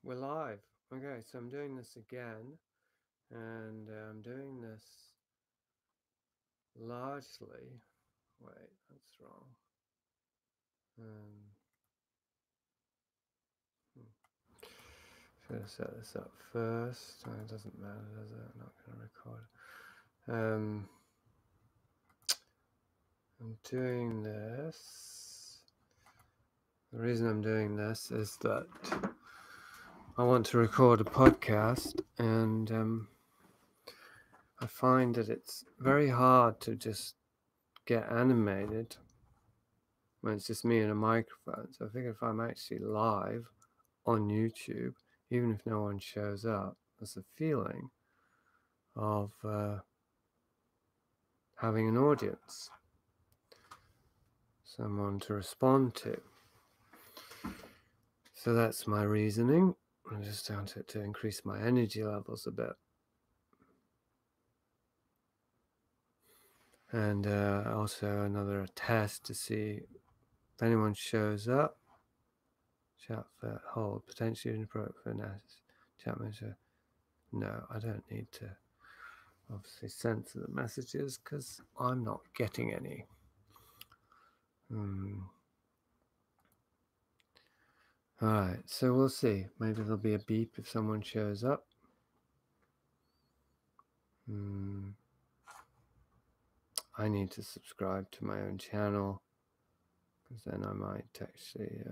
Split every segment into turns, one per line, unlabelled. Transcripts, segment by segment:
We're live. Okay, so I'm doing this again, and I'm doing this largely. Wait, that's wrong. Um, Should have set this up first. Oh, it doesn't matter, does it? I'm not going to record. I'm doing this. The reason I'm doing this is that I want to record a podcast, and I find that it's very hard to just get animated when it's just me and a microphone. So I figure if I'm actually live on YouTube, even if no one shows up, there's a feeling of having an audience, someone to respond to. So that's my reasoning. I just want it to increase my energy levels a bit. And also another test to see if anyone shows up. Chat for hold, potentially inappropriate for analysis. Chat manager. No, I don't need to obviously censor the messages because I'm not getting any. Alright, so we'll see. Maybe there'll be a beep if someone shows up. I need to subscribe to my own channel because then I might actually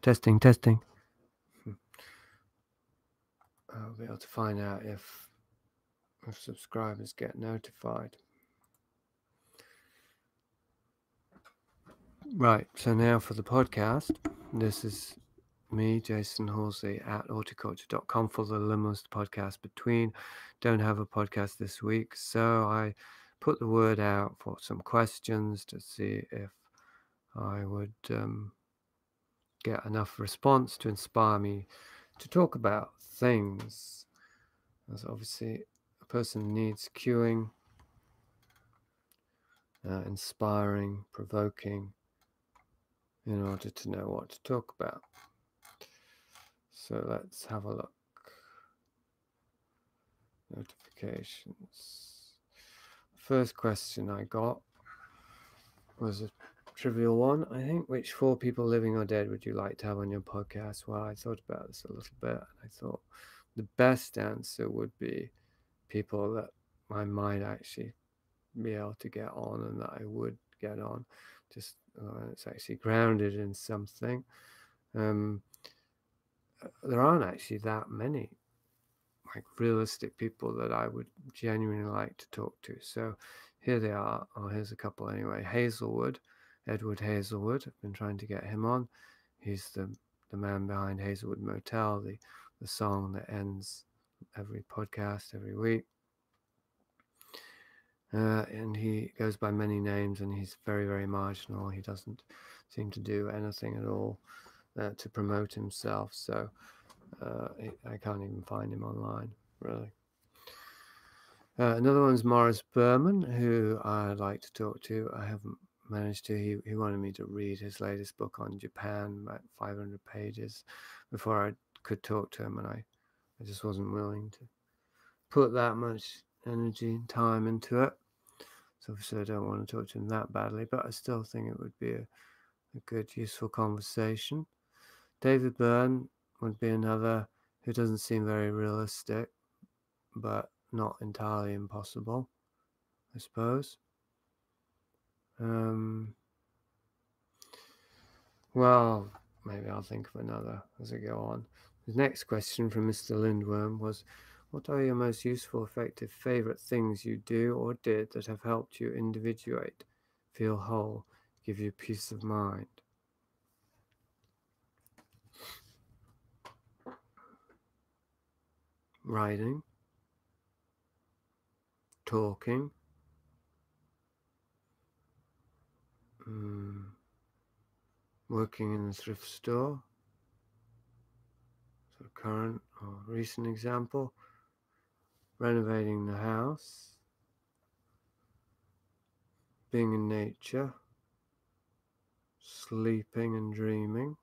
testing I'll be able to find out if subscribers get notified. Right, so now for the podcast. This is me, Jasun Horsley, at horticulture.com for the Liminalist podcast between. Don't have a podcast this week, so I put the word out for some questions to see if I would get enough response to inspire me to talk about things. As obviously a person needs cueing, inspiring, provoking, in order to know what to talk about. So let's have a look. Notifications. First question I got was a trivial one, I think. Which 4 people, living or dead, would you like to have on your podcast? Well, I thought about this a little bit, and I thought the best answer would be people that I might actually be able to get on and that I would get on. Just it's actually grounded in something. There aren't actually that many like realistic people that I would genuinely like to talk to. So here they are. Oh, here's a couple anyway. Hazelwood, Edward Hazelwood. I've been trying to get him on. He's the man behind Hazelwood Motel, the song that ends every podcast every week. And he goes by many names, and he's very, very marginal. He doesn't seem to do anything at all to promote himself. So I can't even find him online, really. Another one's Morris Berman, who I'd like to talk to. I haven't managed to. He wanted me to read his latest book on Japan, about 500 pages, before I could talk to him, and I just wasn't willing to put that much energy and time into it. So obviously I don't want to talk to him that badly, but I still think it would be a good, useful conversation. David Byrne would be another who doesn't seem very realistic, but not entirely impossible, I suppose. Well, maybe I'll think of another as I go on. The next question from Mr. Lindworm was, what are your most useful, effective, favourite things you do or did that have helped you individuate, feel whole, give you peace of mind? Writing, talking, working in a thrift store, so current or recent example, renovating the house, being in nature, sleeping and dreaming,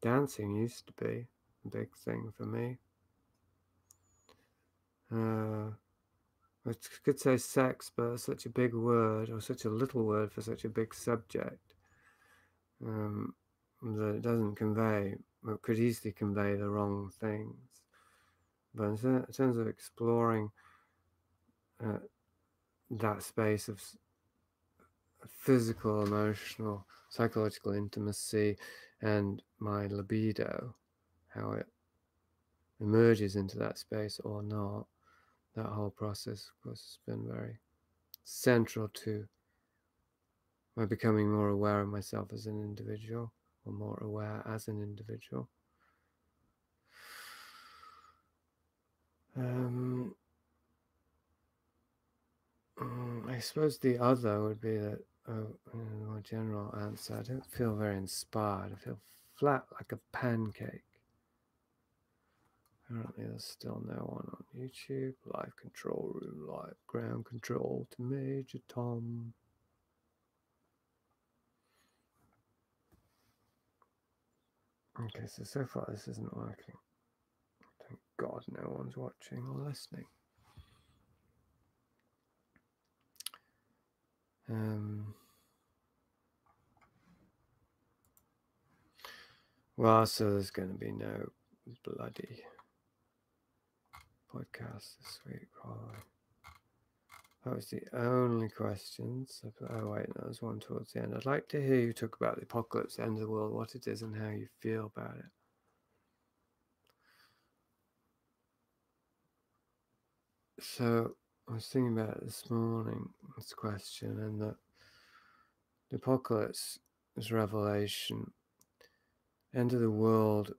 Dancing used to be a big thing for me. I could say sex, but it's such a big word, or such a little word for such a big subject, that it doesn't convey, it could easily convey the wrong things. But in terms of exploring that space of physical, emotional, psychological intimacy and my libido, how it emerges into that space or not, that whole process, of course, has been very central to my becoming more aware of myself as an individual, or more aware as an individual. I suppose the other would be that, in a more general answer, I don't feel very inspired. I feel flat like a pancake. Apparently there's still no one on YouTube. Live control room, live ground control to Major Tom. Okay, so far this isn't working. Thank God no one's watching or listening. Well, so there's going to be no bloody podcast this week, probably. That was the only questions. Oh wait, no, there's one towards the end. I'd like to hear you talk about the apocalypse, the end of the world, what it is and how you feel about it. So I was thinking about it this morning, this question, and that the apocalypse is revelation. End of the world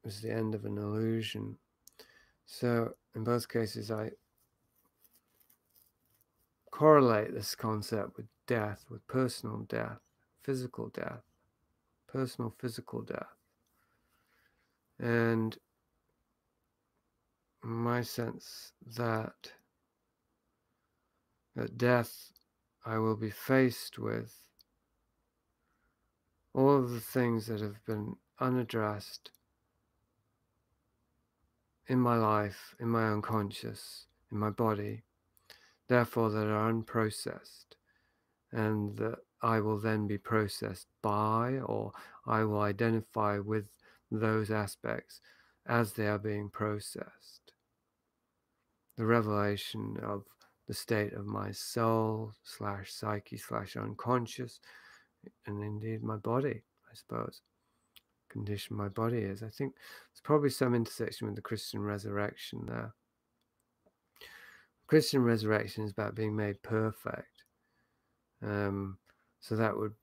is the end of an illusion. So in both cases I correlate this concept with death, with personal death, physical death, personal physical death. And my sense that at death I will be faced with all of the things that have been unaddressed in my life, in my unconscious, in my body, therefore that are unprocessed, and that I will then be processed by, or I will identify with those aspects as they are being processed. The revelation of the state of my soul / psyche / unconscious, and indeed my body, I suppose, condition my body is. I think there's probably some intersection with the Christian resurrection there. Christian resurrection is about being made perfect. So that would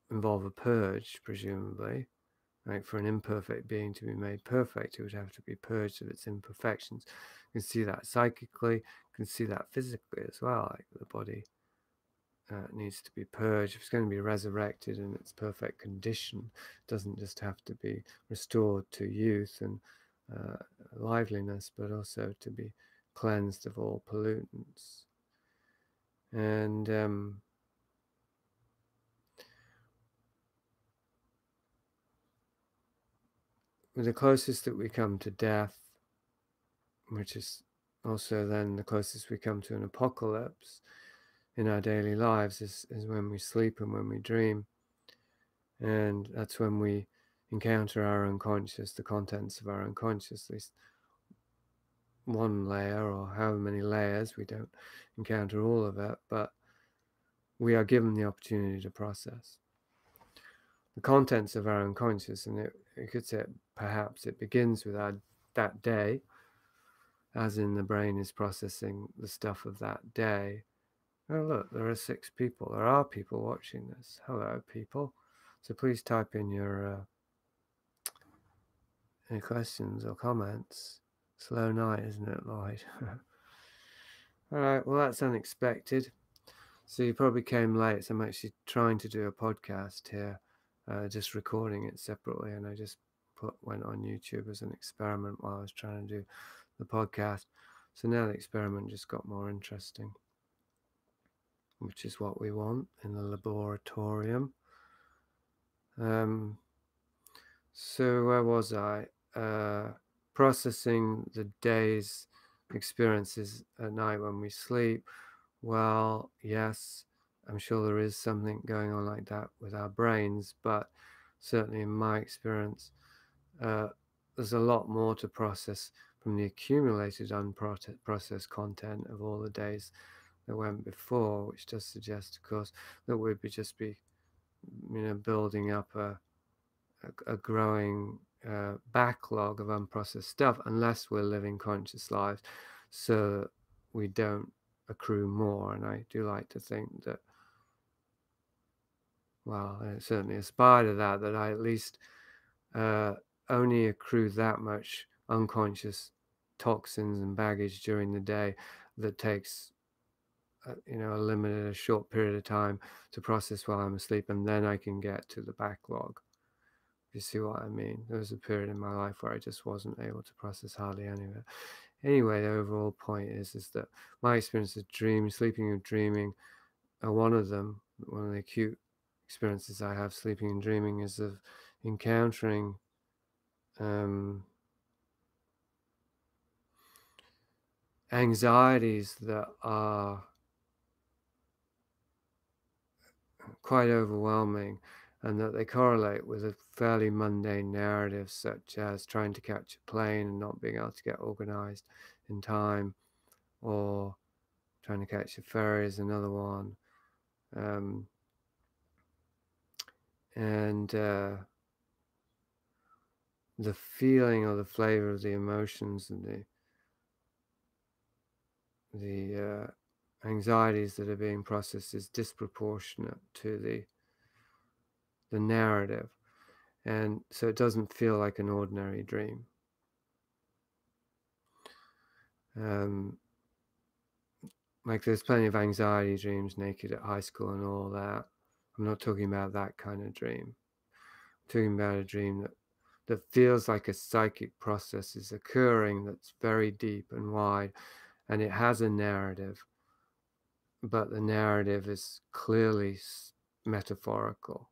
involve a purge, presumably. Like for an imperfect being to be made perfect, it would have to be purged of its imperfections. You can see that psychically, you can see that physically as well. Like the body needs to be purged. If it's going to be resurrected in its perfect condition, it doesn't just have to be restored to youth and liveliness, but also to be cleansed of all pollutants. And the closest that we come to death, which is also then the closest we come to an apocalypse in our daily lives, is when we sleep and when we dream. And that's when we encounter our unconscious, the contents of our unconscious, at least one layer or however many layers. We don't encounter all of it, but we are given the opportunity to process the contents of our unconscious. And it could say perhaps it begins with that day, as in the brain is processing the stuff of that day. Oh look, there are 6 people. There are people watching this. Hello, people. So please type in your any questions or comments. Slow night, isn't it, Lloyd? Alright, well that's unexpected. So you probably came late. So I'm actually trying to do a podcast here, just recording it separately, and I just went on YouTube as an experiment while I was trying to do the podcast. So now the experiment just got more interesting, which is what we want in the laboratorium. So where was I? Processing the day's experiences at night when we sleep. Well, yes, I'm sure there is something going on like that with our brains, but certainly in my experience, there's a lot more to process from the accumulated unprocessed content of all the days that went before, which does suggest, of course, that we'd just be, building up a growing backlog of unprocessed stuff, unless we're living conscious lives, so that we don't accrue more. And I do like to think that, well, I certainly aspire to that, that I at least only accrue that much unconscious toxins and baggage during the day that takes a short period of time to process while I'm asleep, and then I can get to the backlog. You see what I mean? There was a period in my life where I just wasn't able to process hardly any of it. Anyway, the overall point is that my experience of dreaming, sleeping and dreaming, one of them, one of the acute experiences I have sleeping and dreaming, is of encountering anxieties that are quite overwhelming, and that they correlate with a fairly mundane narrative, such as trying to catch a plane and not being able to get organized in time, or trying to catch a ferry is another one. And the feeling or the flavor of the emotions and the anxieties that are being processed is disproportionate to the narrative, and so it doesn't feel like an ordinary dream. Like there's plenty of anxiety dreams, naked at high school and all that. I'm not talking about that kind of dream. I'm talking about a dream that feels like a psychic process is occurring, that's very deep and wide, and it has a narrative, but the narrative is clearly metaphorical.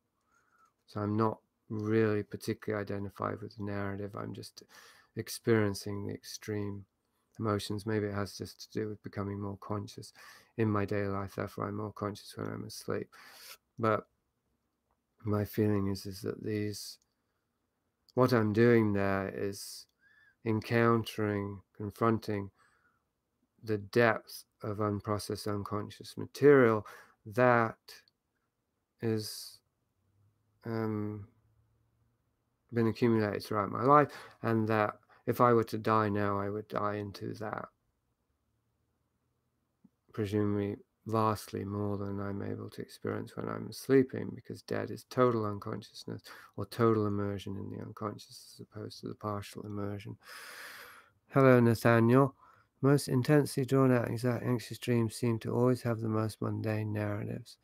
So I'm not really particularly identified with the narrative. I'm just experiencing the extreme emotions. Maybe it has just to do with becoming more conscious in my daily life, therefore I'm more conscious when I'm asleep. But my feeling is that what I'm doing there is encountering, confronting the depth of unprocessed unconscious material that is been accumulated throughout my life, and that if I were to die now, I would die into that, presumably vastly more than I'm able to experience when I'm sleeping, because dead is total unconsciousness, or total immersion in the unconscious, as opposed to the partial immersion. Hello, Nathaniel. Most intensely drawn out anxious dreams seem to always have the most mundane narratives.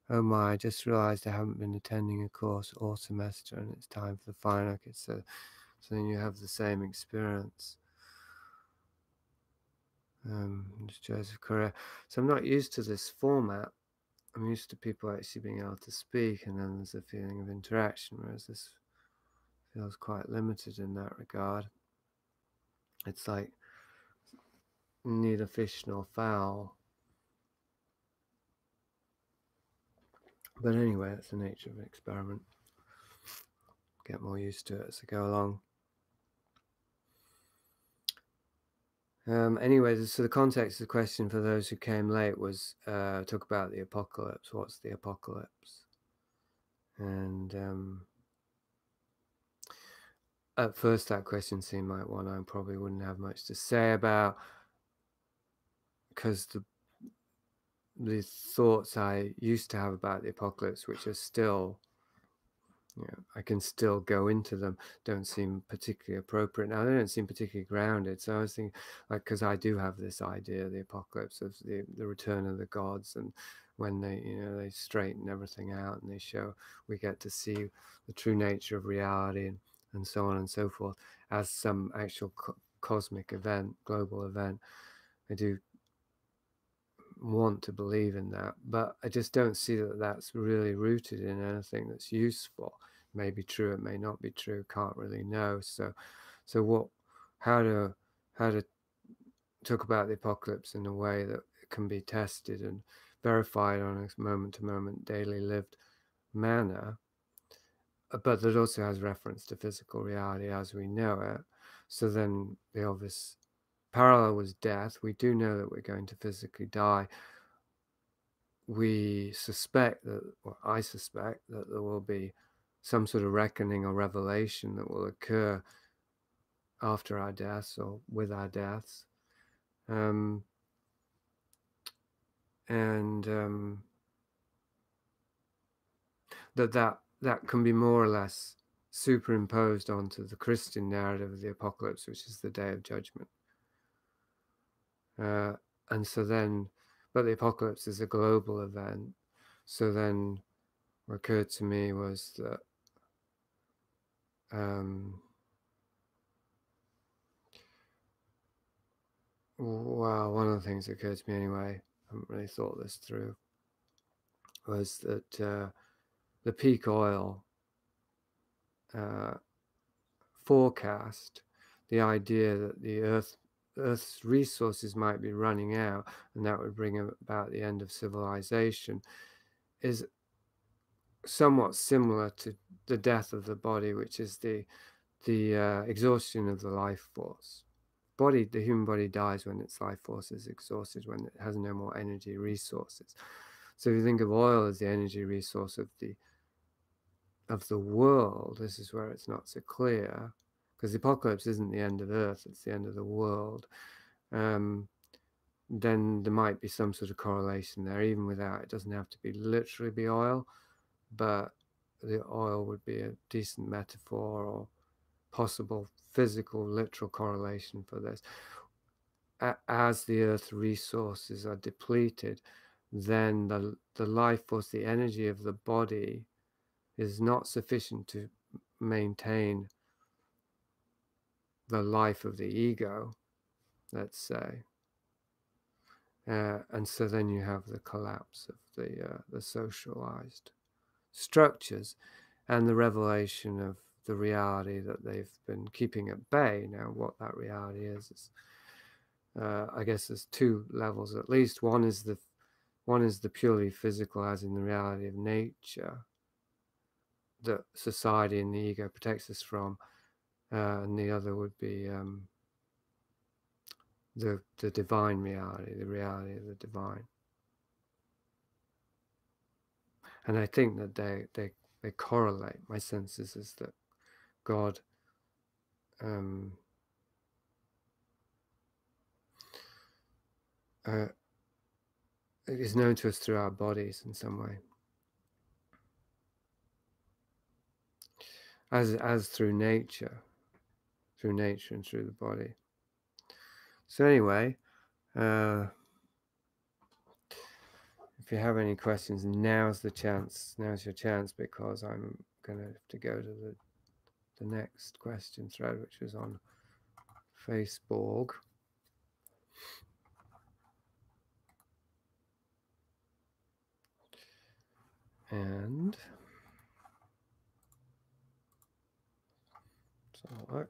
Oh my, I just realized I haven't been attending a course all semester and it's time for the final. Okay, so then you have the same experience. It's Joseph Correa. So I'm not used to this format. I'm used to people actually being able to speak, and then there's a feeling of interaction, whereas this feels quite limited in that regard. It's like neither fish nor fowl. But anyway, that's the nature of an experiment. Get more used to it as I go along. Anyway, so the context of the question for those who came late was talk about the apocalypse. What's the apocalypse? And at first that question seemed like one I probably wouldn't have much to say about, because the thoughts I used to have about the apocalypse, which are still, I can still go into them, don't seem particularly appropriate now. They don't seem particularly grounded. So I was thinking, like, because I do have this idea, the apocalypse, of the return of the gods, and when they straighten everything out and we get to see the true nature of reality, and so on and so forth, as some actual cosmic event, global event. I do want to believe in that, but I just don't see that that's really rooted in anything that's useful. may be true, it may not be true, can't really know. So how to talk about the apocalypse in a way that it can be tested and verified on a moment-to-moment, daily lived manner, but that also has reference to physical reality as we know it. So then the obvious parallel was death. We do know that we're going to physically die. We suspect that, or I suspect that there will be some sort of reckoning or revelation that will occur after our deaths or with our deaths. That can be more or less superimposed onto the Christian narrative of the apocalypse, which is the day of judgment. And so then, but the apocalypse is a global event. So then what occurred to me was that well, one of the things that occurred to me anyway, I haven't really thought this through, was that the peak oil forecast, the idea that the Earth's resources might be running out and that would bring about the end of civilization, is somewhat similar to the death of the body, which is the exhaustion of the life force. The human body dies when its life force is exhausted, when it has no more energy resources. So if you think of oil as the energy resource of the world, this is where it's not so clear, because the apocalypse isn't the end of Earth, it's the end of the world. Then there might be some sort of correlation there, even without, it doesn't have to be literally be oil, but the oil would be a decent metaphor or possible physical, literal correlation for this. As the Earth's resources are depleted, then the life force, the energy of the body is not sufficient to maintain the life of the ego, let's say. And so then you have the collapse of the socialized structures and the revelation of the reality that they've been keeping at bay. Now, what that reality is I guess there's two levels at least. One is the purely physical, as in the reality of nature, that society and the ego protects us from, and the other would be the divine reality, the reality of the divine. And I think that they correlate. My sense is that God is known to us through our bodies in some way, as through nature and through the body. So anyway, if you have any questions, now's your chance, because I'm going to have to go to the next question thread, which is on Facebook. And so look.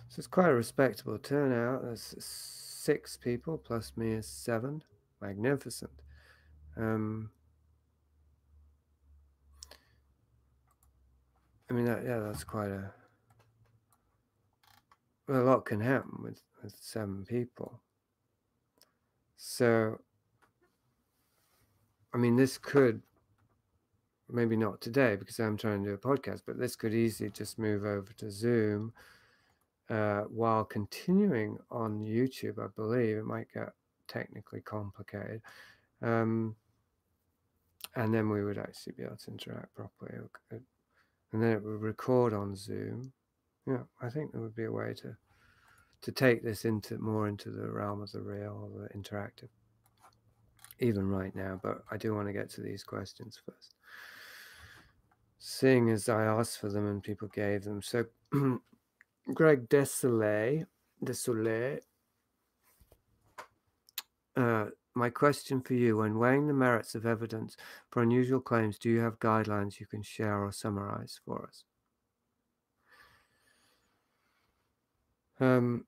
So it's quite a respectable turnout. There's 6 people, plus me is 7. Magnificent. I mean, that's quite a lot can happen with 7 people. So, I mean, this could, maybe not today because I'm trying to do a podcast, but this could easily just move over to Zoom while continuing on YouTube, I believe. It might get technically complicated. And then we would actually be able to interact properly. And then it would record on Zoom. Yeah, I think there would be a way to take this more into the realm of the real, or the interactive, even right now. But I do want to get to these questions first, seeing as I asked for them and people gave them. So Greg Desolé My question for you, when weighing the merits of evidence for unusual claims, do you have guidelines you can share or summarize for us? No,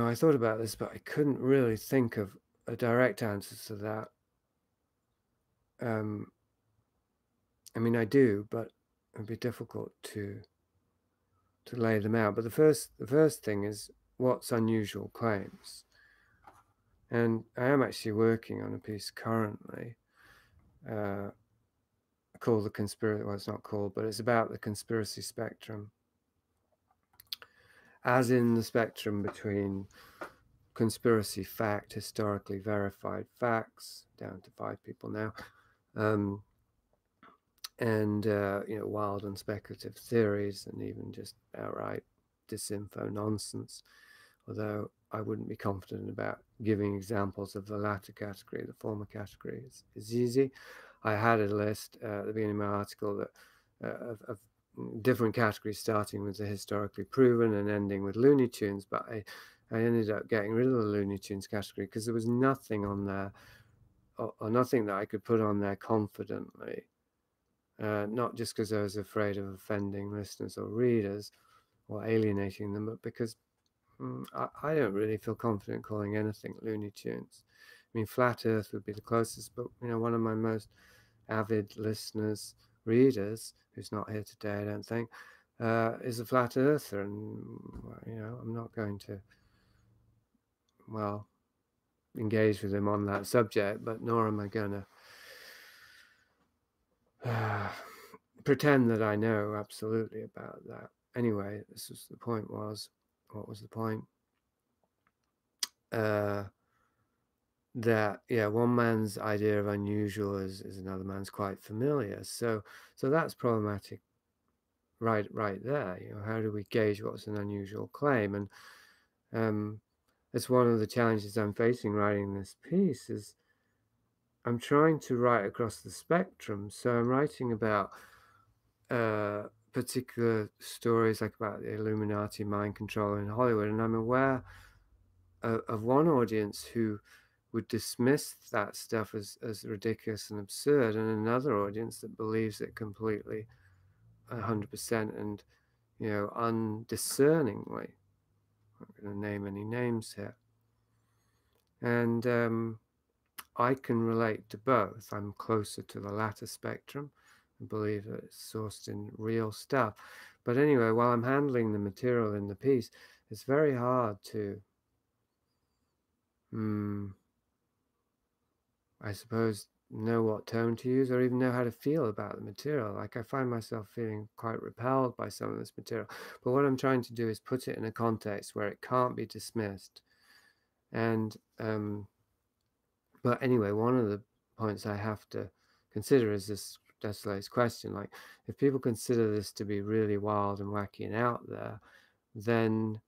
I thought about this, but I couldn't really think of a direct answer to that. I mean, I do, but it'd be difficult to lay them out. But the first thing is, what's unusual claims? And I am actually working on a piece currently called the conspiracy. Well, it's not called, but it's about the conspiracy spectrum, as in the spectrum between conspiracy fact, historically verified facts, down to 5 people now, and wild and speculative theories, and even just outright disinfo nonsense. Although I wouldn't be confident about giving examples of the latter category. The former category is easy. I had a list at the beginning of my article that of different categories, starting with the historically proven and ending with Looney Tunes, but I ended up getting rid of the Looney Tunes category because there was nothing on there, or nothing that I could put on there confidently, not just because I was afraid of offending listeners or readers or alienating them, but because I don't really feel confident calling anything Looney Tunes. I mean, Flat Earth would be the closest, but one of my most avid listeners, readers, who's not here today, I don't think, is a flat earther, and I'm not going to, well, engage with him on that subject, but nor am I going to pretend that I know absolutely about that. Anyway, the point was, what was the point? That one man's idea of unusual is another man's quite familiar. So that's problematic right there. How do we gauge what's an unusual claim? And it's one of the challenges I'm facing writing this piece. Is I'm trying to write across the spectrum. So I'm writing about particular stories, like about the Illuminati mind control in Hollywood, and I'm aware of one audience who would dismiss that stuff as ridiculous and absurd, and another audience that believes it completely 100% and undiscerningly. I'm not going to name any names here. And I can relate to both. I'm closer to the latter spectrum and believe that it's sourced in real stuff. But anyway, while I'm handling the material in the piece, it's very hard to I suppose, know what tone to use, or even know how to feel about the material. Like, I find myself feeling quite repelled by some of this material. But what I'm trying to do is put it in a context where it can't be dismissed. And but anyway, one of the points I have to consider is this Desilee's question. Like, if people consider this to be really wild and wacky and out there, then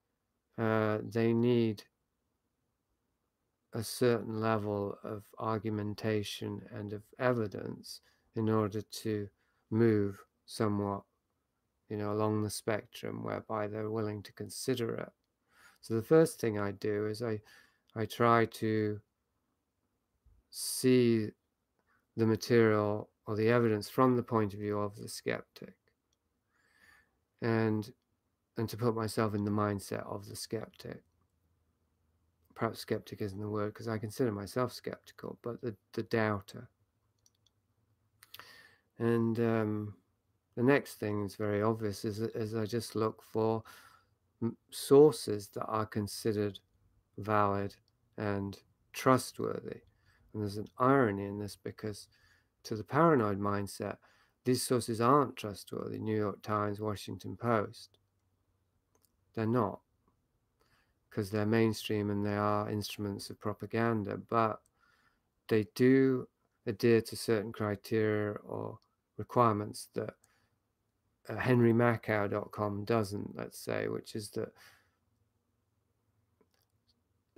they need a certain level of argumentation and of evidence in order to move somewhat, along the spectrum whereby they're willing to consider it. So the first thing I do is I try to see the material or the evidence from the point of view of the skeptic, and to put myself in the mindset of the skeptic. Perhaps skeptic isn't the word, because I consider myself skeptical, but the doubter. And the next thing is very obvious, is I just look for sources that are considered valid and trustworthy. And there's an irony in this, because to the paranoid mindset, these sources aren't trustworthy. New York Times, Washington Post, they're not, because they're mainstream and they are instruments of propaganda, but they do adhere to certain criteria or requirements that henrymacow.com doesn't, let's say, which is that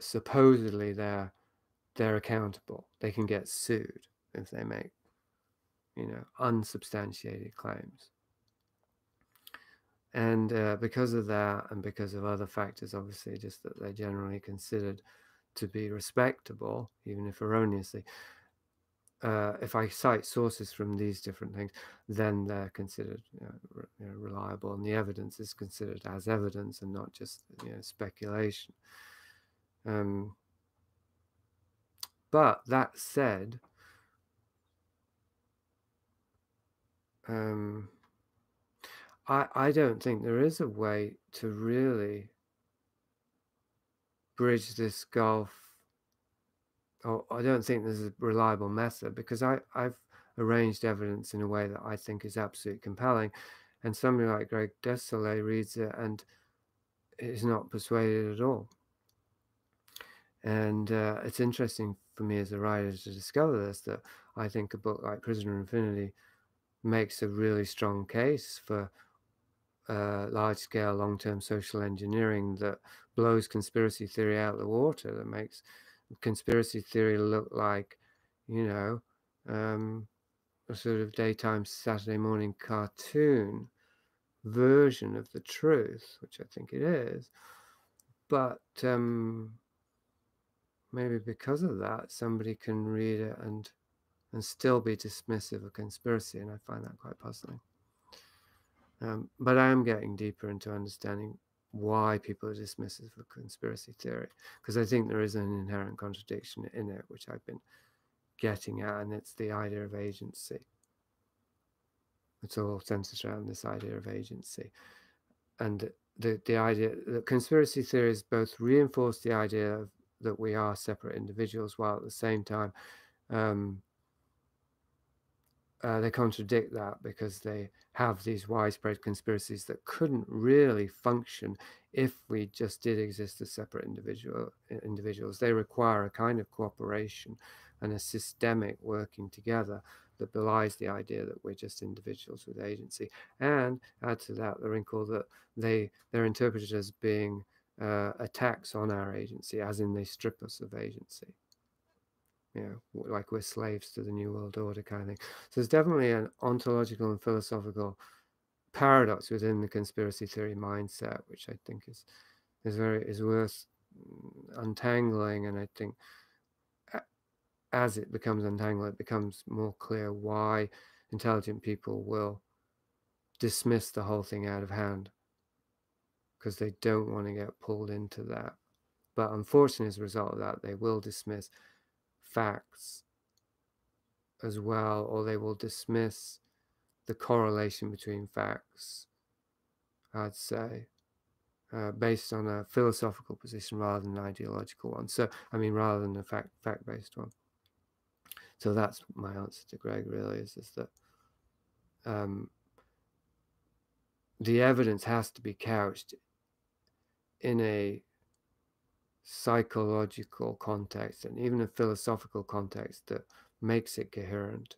supposedly they're accountable. They can get sued if they make, unsubstantiated claims. And because of that, and because of other factors, obviously, just that they're generally considered to be respectable, even if erroneously. If I cite sources from these different things, then they're considered reliable, and the evidence is considered as evidence and not just speculation. But that said, I don't think there is a way to really bridge this gulf. Or I don't think there's a reliable method, because I've arranged evidence in a way that I think is absolutely compelling, and somebody like Greg Desolet reads it and is not persuaded at all. And it's interesting for me as a writer to discover this, that I think a book like Prisoner Infinity makes a really strong case for large-scale, long-term social engineering that blows conspiracy theory out of the water, that makes conspiracy theory look like, a sort of daytime Saturday morning cartoon version of the truth, which I think it is. But maybe because of that, somebody can read it and still be dismissive of conspiracy, and I find that quite puzzling. But I am getting deeper into understanding why people are dismissive of conspiracy theory, because I think there is an inherent contradiction in it, which I've been getting at, and it's the idea of agency. It's all centered around this idea of agency. And the idea that conspiracy theories both reinforce the idea of, that we are separate individuals, while at the same time they contradict that, because they have these widespread conspiracies that couldn't really function if we just did exist as separate individuals. They require a kind of cooperation and a systemic working together that belies the idea that we're just individuals with agency. And add to that the wrinkle that they're interpreted as being attacks on our agency, as in they strip us of agency. Like we're slaves to the New World Order kind of thing. So there's definitely an ontological and philosophical paradox within the conspiracy theory mindset, which I think is worth untangling. And I think as it becomes untangled, it becomes more clear why intelligent people will dismiss the whole thing out of hand, because they don't want to get pulled into that. But unfortunately, as a result of that, they will dismiss facts as well, or they will dismiss the correlation between facts, I'd say, based on a philosophical position rather than an ideological one. So, I mean, rather than a fact-based one. So that's my answer to Greg, really, is that the evidence has to be couched in a psychological context and even a philosophical context that makes it coherent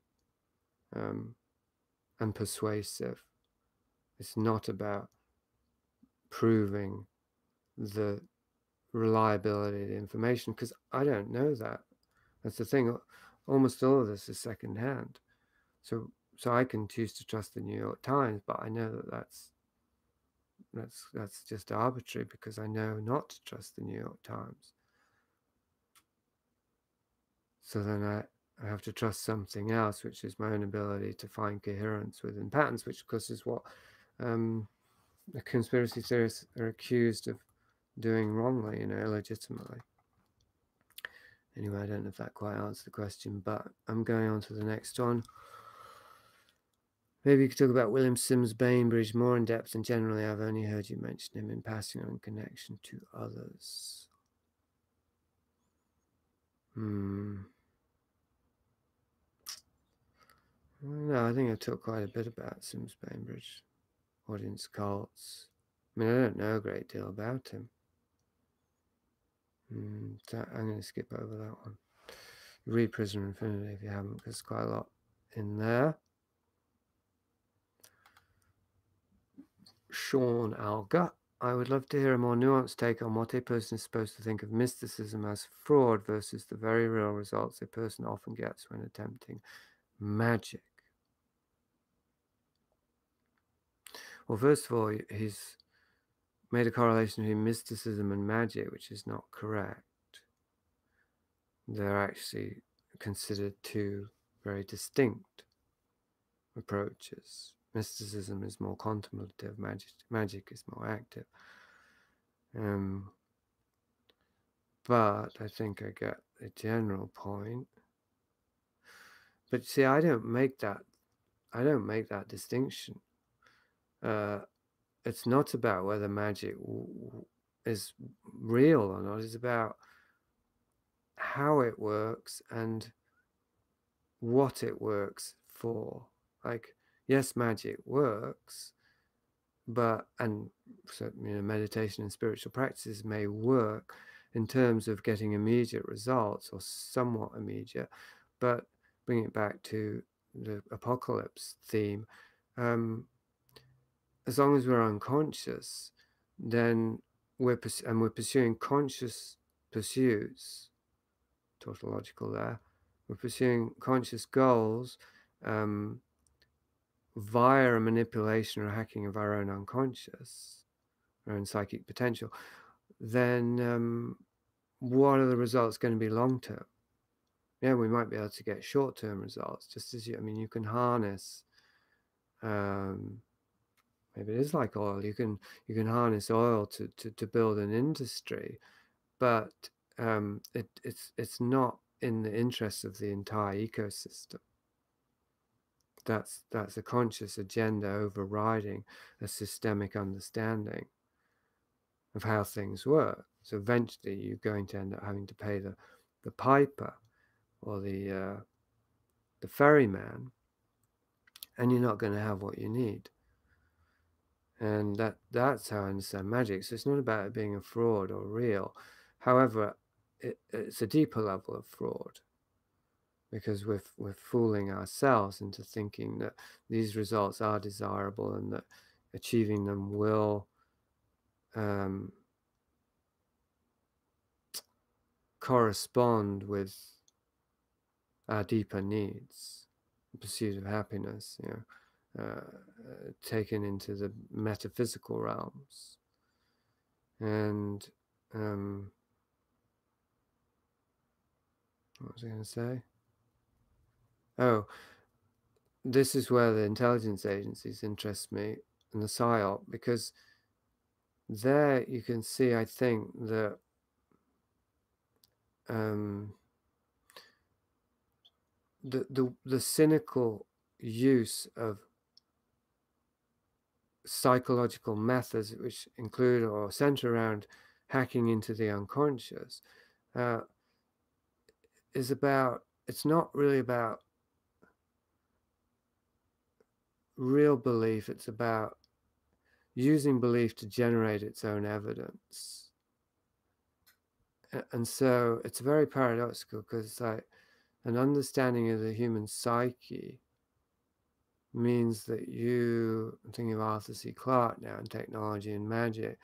and persuasive. It's not about proving the reliability of the information, because I don't know that. That's the thing. Almost all of this is secondhand. So I can choose to trust the New York Times, but I know that that's just arbitrary, because I know not to trust the New York Times. So then I have to trust something else, which is my own ability to find coherence within patterns, which of course is what the conspiracy theorists are accused of doing wrongly, illegitimately. Anyway, I don't know if that quite answered the question, but I'm going on to the next one. Maybe you could talk about William Sims Bainbridge more in depth, and generally I've only heard you mention him in passing or in connection to others. No, I think I talked quite a bit about Sims Bainbridge, audience cults. I mean, I don't know a great deal about him. So I'm going to skip over that one. Read Prisoner Infinity if you haven't, because there's quite a lot in there. Sean Alga. I would love to hear a more nuanced take on what a person is supposed to think of mysticism as fraud versus the very real results a person often gets when attempting magic. Well, first of all, he's made a correlation between mysticism and magic, which is not correct. They're actually considered two very distinct approaches. Mysticism is more contemplative, magic is more active. But I think I get the general point. But see, I don't make that distinction. It's not about whether magic is real or not. It's about how it works and what it works for. Like, yes, magic works, and so, meditation and spiritual practices may work in terms of getting immediate results or somewhat immediate, but bring it back to the apocalypse theme, as long as we're unconscious, then we're pursuing conscious pursuits, tautological there, we're pursuing conscious goals via a manipulation or hacking of our own unconscious, our own psychic potential, then what are the results going to be long term? Yeah, we might be able to get short term results, just as you can harness. Maybe it is like oil. You can harness oil to build an industry, but it's not in the interests of the entire ecosystem. That's a conscious agenda overriding a systemic understanding of how things work. So eventually you're going to end up having to pay the piper or the ferryman, and you're not going to have what you need. And that's how I understand magic. So it's not about it being a fraud or real. However, it's a deeper level of fraud, because we're fooling ourselves into thinking that these results are desirable and that achieving them will correspond with our deeper needs, the pursuit of happiness, taken into the metaphysical realms. And what was I going to say? Oh, this is where the intelligence agencies interest me, and the PSYOP, because there you can see, I think, that the cynical use of psychological methods which include or center around hacking into the unconscious is about, it's not really about real belief, it's about using belief to generate its own evidence. And so it's very paradoxical, because it's like an understanding of the human psyche means that I'm thinking of Arthur C. Clarke now, and technology and magic,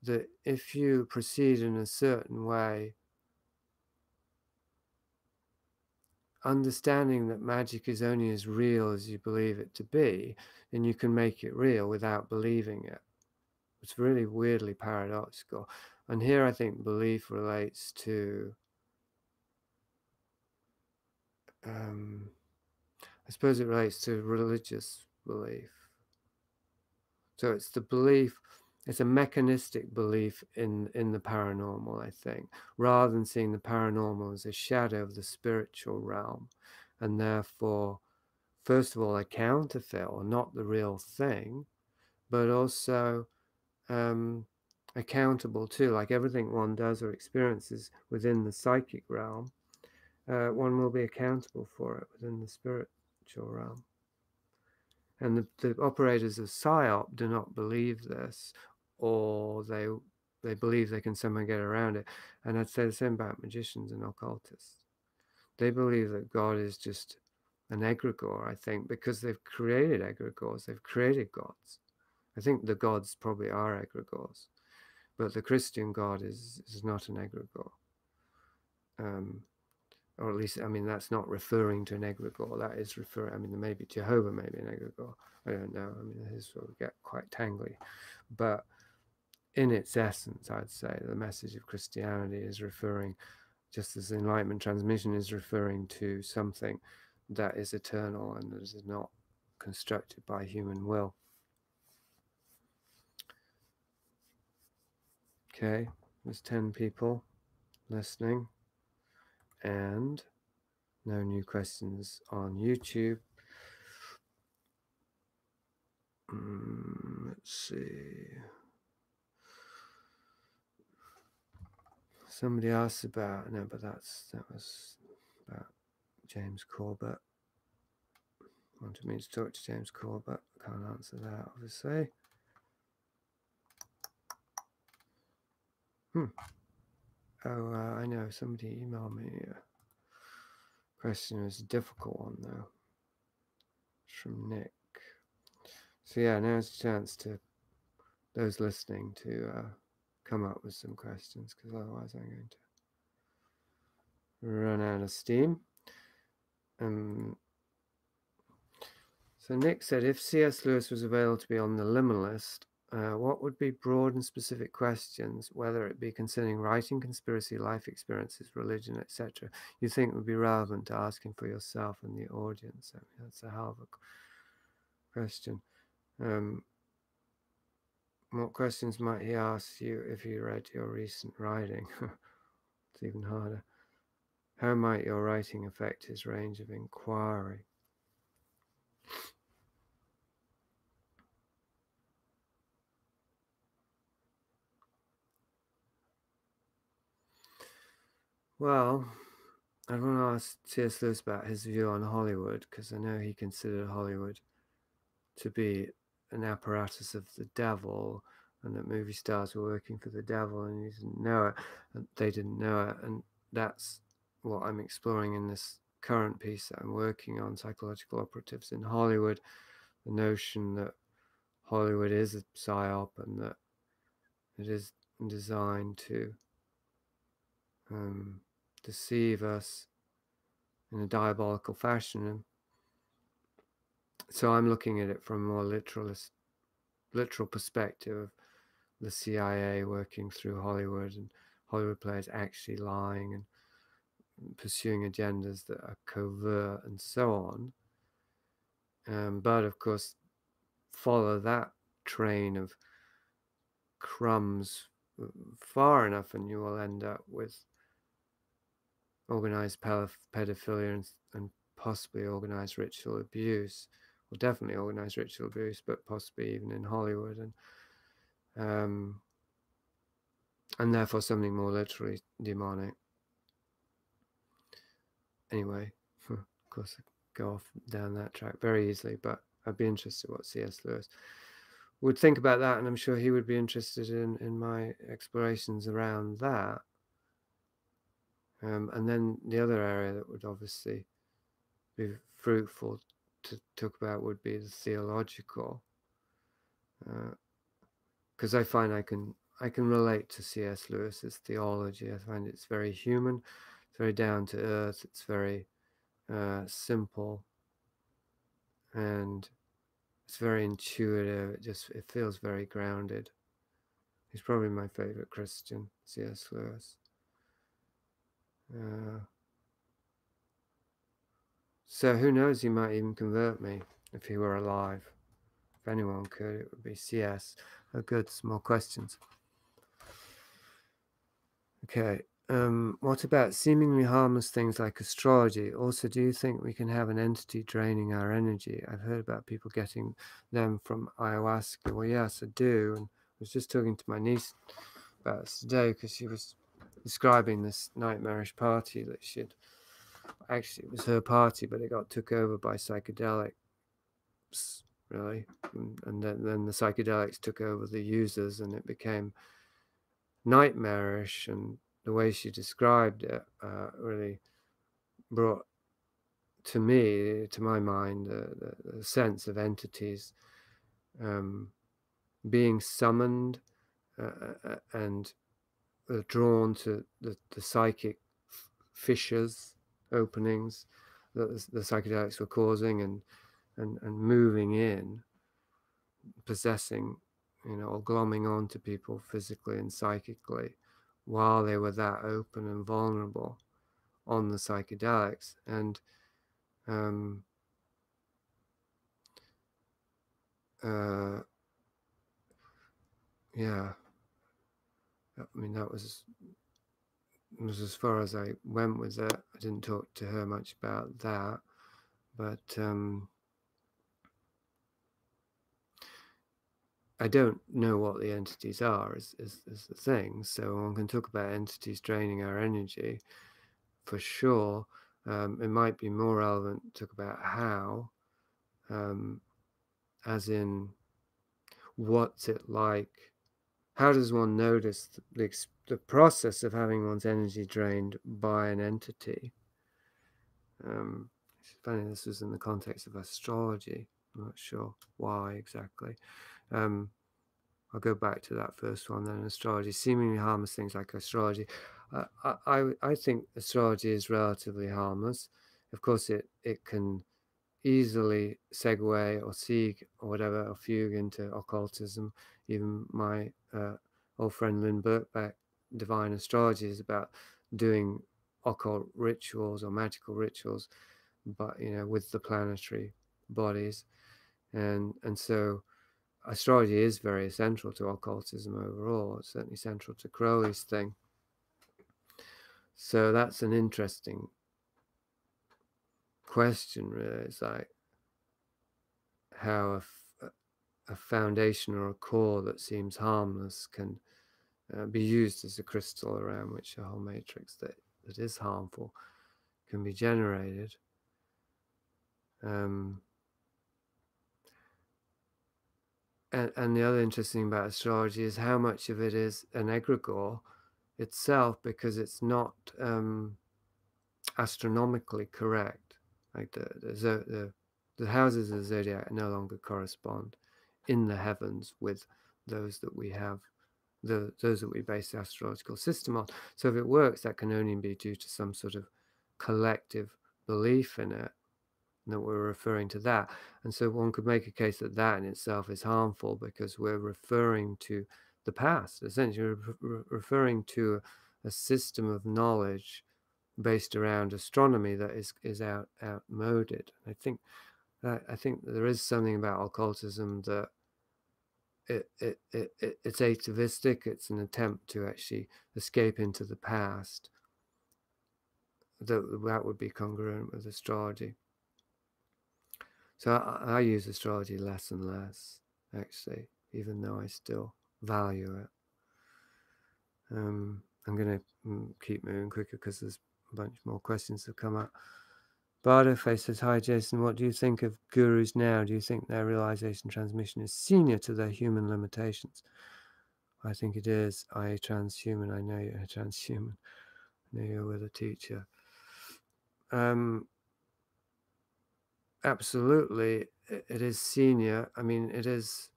that if you proceed in a certain way, understanding that magic is only as real as you believe it to be, then you can make it real without believing it. It's really weirdly paradoxical. And here I think belief relates to, I suppose it relates to religious belief. So it's the belief, it's a mechanistic belief in the paranormal, I think, rather than seeing the paranormal as a shadow of the spiritual realm, and therefore, first of all, a counterfeit or not the real thing, but also accountable too, like everything one does or experiences within the psychic realm, one will be accountable for it within the spiritual realm. And the operators of PSYOP do not believe this, or they believe they can somehow get around it. And I'd say the same about magicians and occultists. They believe that God is just an egregore, I think, because they've created egregores, they've created gods. I think the gods probably are egregores, but the Christian God is not an egregore. or at least, I mean, that's not referring to an egregore. That is referring, I mean, maybe Jehovah may be an egregore. I don't know. I mean, this will get quite tangly. But in its essence, I'd say the message of Christianity is referring, just as Enlightenment transmission is referring to something that is eternal and that is not constructed by human will. Okay, there's 10 people listening, and no new questions on YouTube. Let's see. Somebody asked about, no, but that was about James Corbett. Wanted me to talk to James Corbett. Can't answer that, obviously. Oh, I know. Somebody emailed me. Question was a difficult one, though. It's from Nick. So yeah, now's a chance to those listening to come up with some questions, because otherwise I'm going to run out of steam. So Nick said, if C.S. Lewis was available to be on the Liminalist, what would be broad and specific questions, whether it be concerning writing, conspiracy, life experiences, religion, etc., you think would be relevant to asking for yourself and the audience? I mean, that's a hell of a question. What questions might he ask you if he read your recent writing? It's even harder. How might your writing affect his range of inquiry? Well, I want to ask C.S. Lewis about his view on Hollywood, because I know he considered Hollywood to be an apparatus of the devil, and that movie stars were working for the devil, and he didn't know it, and they didn't know it. And that's what I'm exploring in this current piece that I'm working on, Psychological Operatives in Hollywood, the notion that Hollywood is a psyop and that it is designed to deceive us in a diabolical fashion. And so I'm looking at it from a more literal perspective of the CIA working through Hollywood, and Hollywood players actually lying and pursuing agendas that are covert and so on. But of course, follow that train of crumbs far enough and you will end up with organized pedophilia and possibly organized ritual abuse, or definitely organized ritual abuse, but possibly even in Hollywood, and therefore something more literally demonic. Anyway, of course I go off down that track very easily, but I'd be interested what C.S. Lewis would think about that, and I'm sure he would be interested in my explorations around that. And then the other area that would obviously be fruitful to talk about would be the theological, because I find I can relate to C.S. Lewis's theology. I find it's very human, it's very down to earth, it's very simple, and it's very intuitive. It feels very grounded. He's probably my favorite Christian, C.S. Lewis. So who knows, he might even convert me if he were alive. If anyone could, it would be C.S. Oh, good, some more questions. Okay, what about seemingly harmless things like astrology? Also, do you think we can have an entity draining our energy? I've heard about people getting them from ayahuasca. Well, yes, I do. And I was just talking to my niece about this today, because she was describing this nightmarish party that she'd, actually it was her party, but it got took over by psychedelics, really, and then the psychedelics took over the users, and it became nightmarish. And the way she described it really brought to my mind, the sense of entities being summoned and drawn to the psychic fissures openings that the psychedelics were causing, and moving in, possessing, or glomming onto people physically and psychically while they were that open and vulnerable on the psychedelics. And yeah, I mean, that was as far as I went with it. I didn't talk to her much about that, but I don't know what the entities are is the thing. So one can talk about entities draining our energy for sure. It might be more relevant to talk about how, as in what's it like. How does one notice the process of having one's energy drained by an entity? It's funny, this was in the context of astrology. I'm not sure why exactly. I'll go back to that first one then. Astrology, seemingly harmless things like astrology. I think astrology is relatively harmless. Of course, it can easily segue or seek or whatever, or fugue into occultism. Even my old friend Lynn Birkbeck, Divine Astrology, is about doing occult rituals or magical rituals, but with the planetary bodies, and so astrology is very essential to occultism overall. It's certainly central to Crowley's thing. So that's an interesting question, really. It's like how a foundation or a core that seems harmless can be used as a crystal around which a whole matrix that is harmful can be generated. And the other interesting thing about astrology is how much of it is an egregore itself, because it's not astronomically correct. Like the houses of the zodiac no longer correspond in the heavens with those that we have, those that we base the astrological system on. So if it works, that can only be due to some sort of collective belief in it, that we're referring to that. And so one could make a case that that in itself is harmful, because we're referring to the past, essentially referring to a system of knowledge based around astronomy that is outmoded. I think there is something about occultism that it's atavistic. It's an attempt to actually escape into the past. That would be congruent with astrology. So I use astrology less and less, actually, even though I still value it. I'm going to keep moving quicker because there's a bunch more questions that come up. Bardoface says, hi Jason, what do you think of gurus now? Do you think their realization transmission is senior to their human limitations? I think it is. I transhuman. I know you're a transhuman. I know you're with a teacher. Absolutely, it is senior. I mean, it is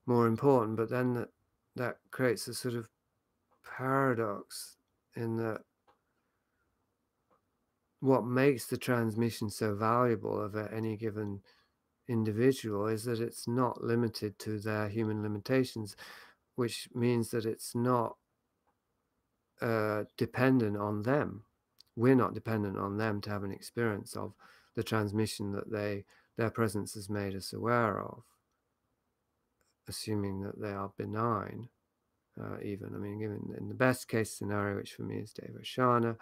more important, but then that creates a sort of paradox in that what makes the transmission so valuable of any given individual is that it's not limited to their human limitations, which means that it's not dependent on them. We're not dependent on them to have an experience of the transmission that their presence has made us aware of, assuming that they are benign. Even, I mean, given in the best case scenario, which for me is Deva Shana,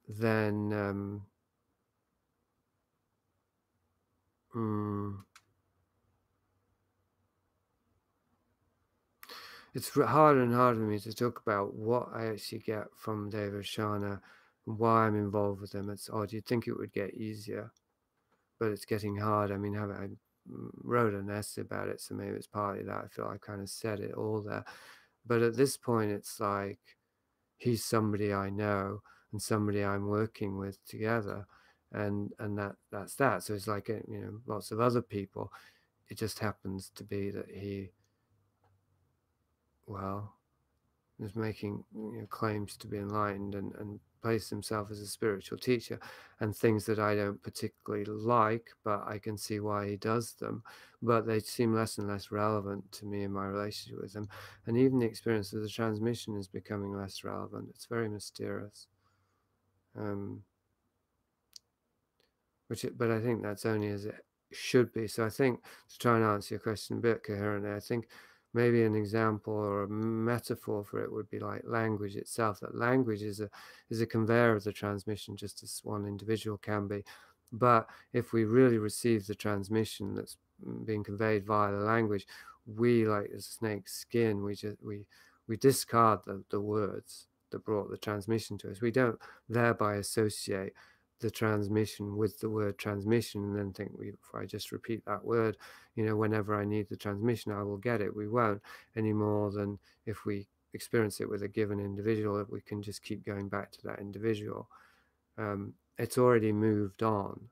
then it's harder and harder for me to talk about what I actually get from Deva Shana and why I'm involved with them. It's odd. You'd think it would get easier, but it's getting hard. I mean, I wrote an essay about it, so maybe it's partly that. I feel I kind of said it all there. But at this point, it's like he's somebody I know and somebody I'm working with together, and that's that. So it's like lots of other people. It just happens to be that he, well, is making claims to be enlightened and place himself as a spiritual teacher, and things that I don't particularly like, but I can see why he does them, but they seem less and less relevant to me in my relationship with him. And even the experience of the transmission is becoming less relevant. It's very mysterious. But I think that's only as it should be. So I think, to try and answer your question a bit coherently, I think maybe an example or a metaphor for it would be like language itself. That language is a conveyor of the transmission, just as one individual can be. But if we really receive the transmission that's being conveyed via the language, we, like a snake's skin, we discard the words that brought the transmission to us. We don't thereby associate the transmission with the word transmission and then think, if I just repeat that word, whenever I need the transmission, I will get it. We won't, any more than if we experience it with a given individual, that we can just keep going back to that individual. It's already moved on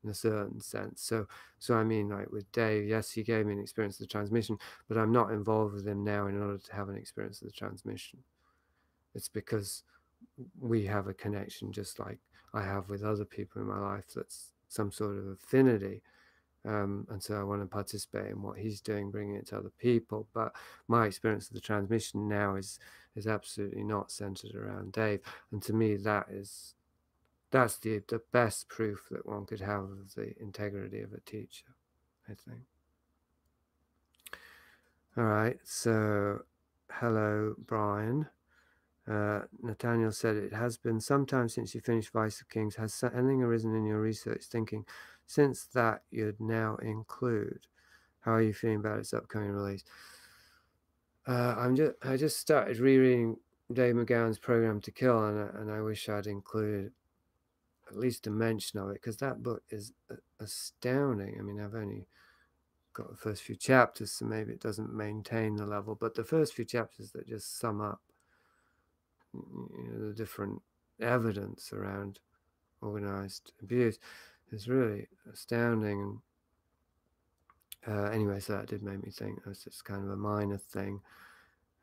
in a certain sense. So I mean, like with Dave, yes, he gave me an experience of the transmission, but I'm not involved with him now in order to have an experience of the transmission. It's because we have a connection, just like I have with other people in my life, that's some sort of affinity. And so I want to participate in what he's doing, bringing it to other people. But my experience of the transmission now is absolutely not centered around Dave. And to me, that's the best proof that one could have of the integrity of a teacher, I think. All right, so hello, Brian. Nathaniel said, it has been some time since you finished Vice of Kings. Has anything arisen in your research thinking since that you'd now include? How are you feeling about its upcoming release? I just started rereading Dave McGowan's Program to Kill, and I wish I'd included at least a mention of it, because that book is astounding. I mean, I've only got the first few chapters, so maybe it doesn't maintain the level, but the first few chapters that just sum up the different evidence around organized abuse is really astounding. And anyway, so that did make me think that's just kind of a minor thing,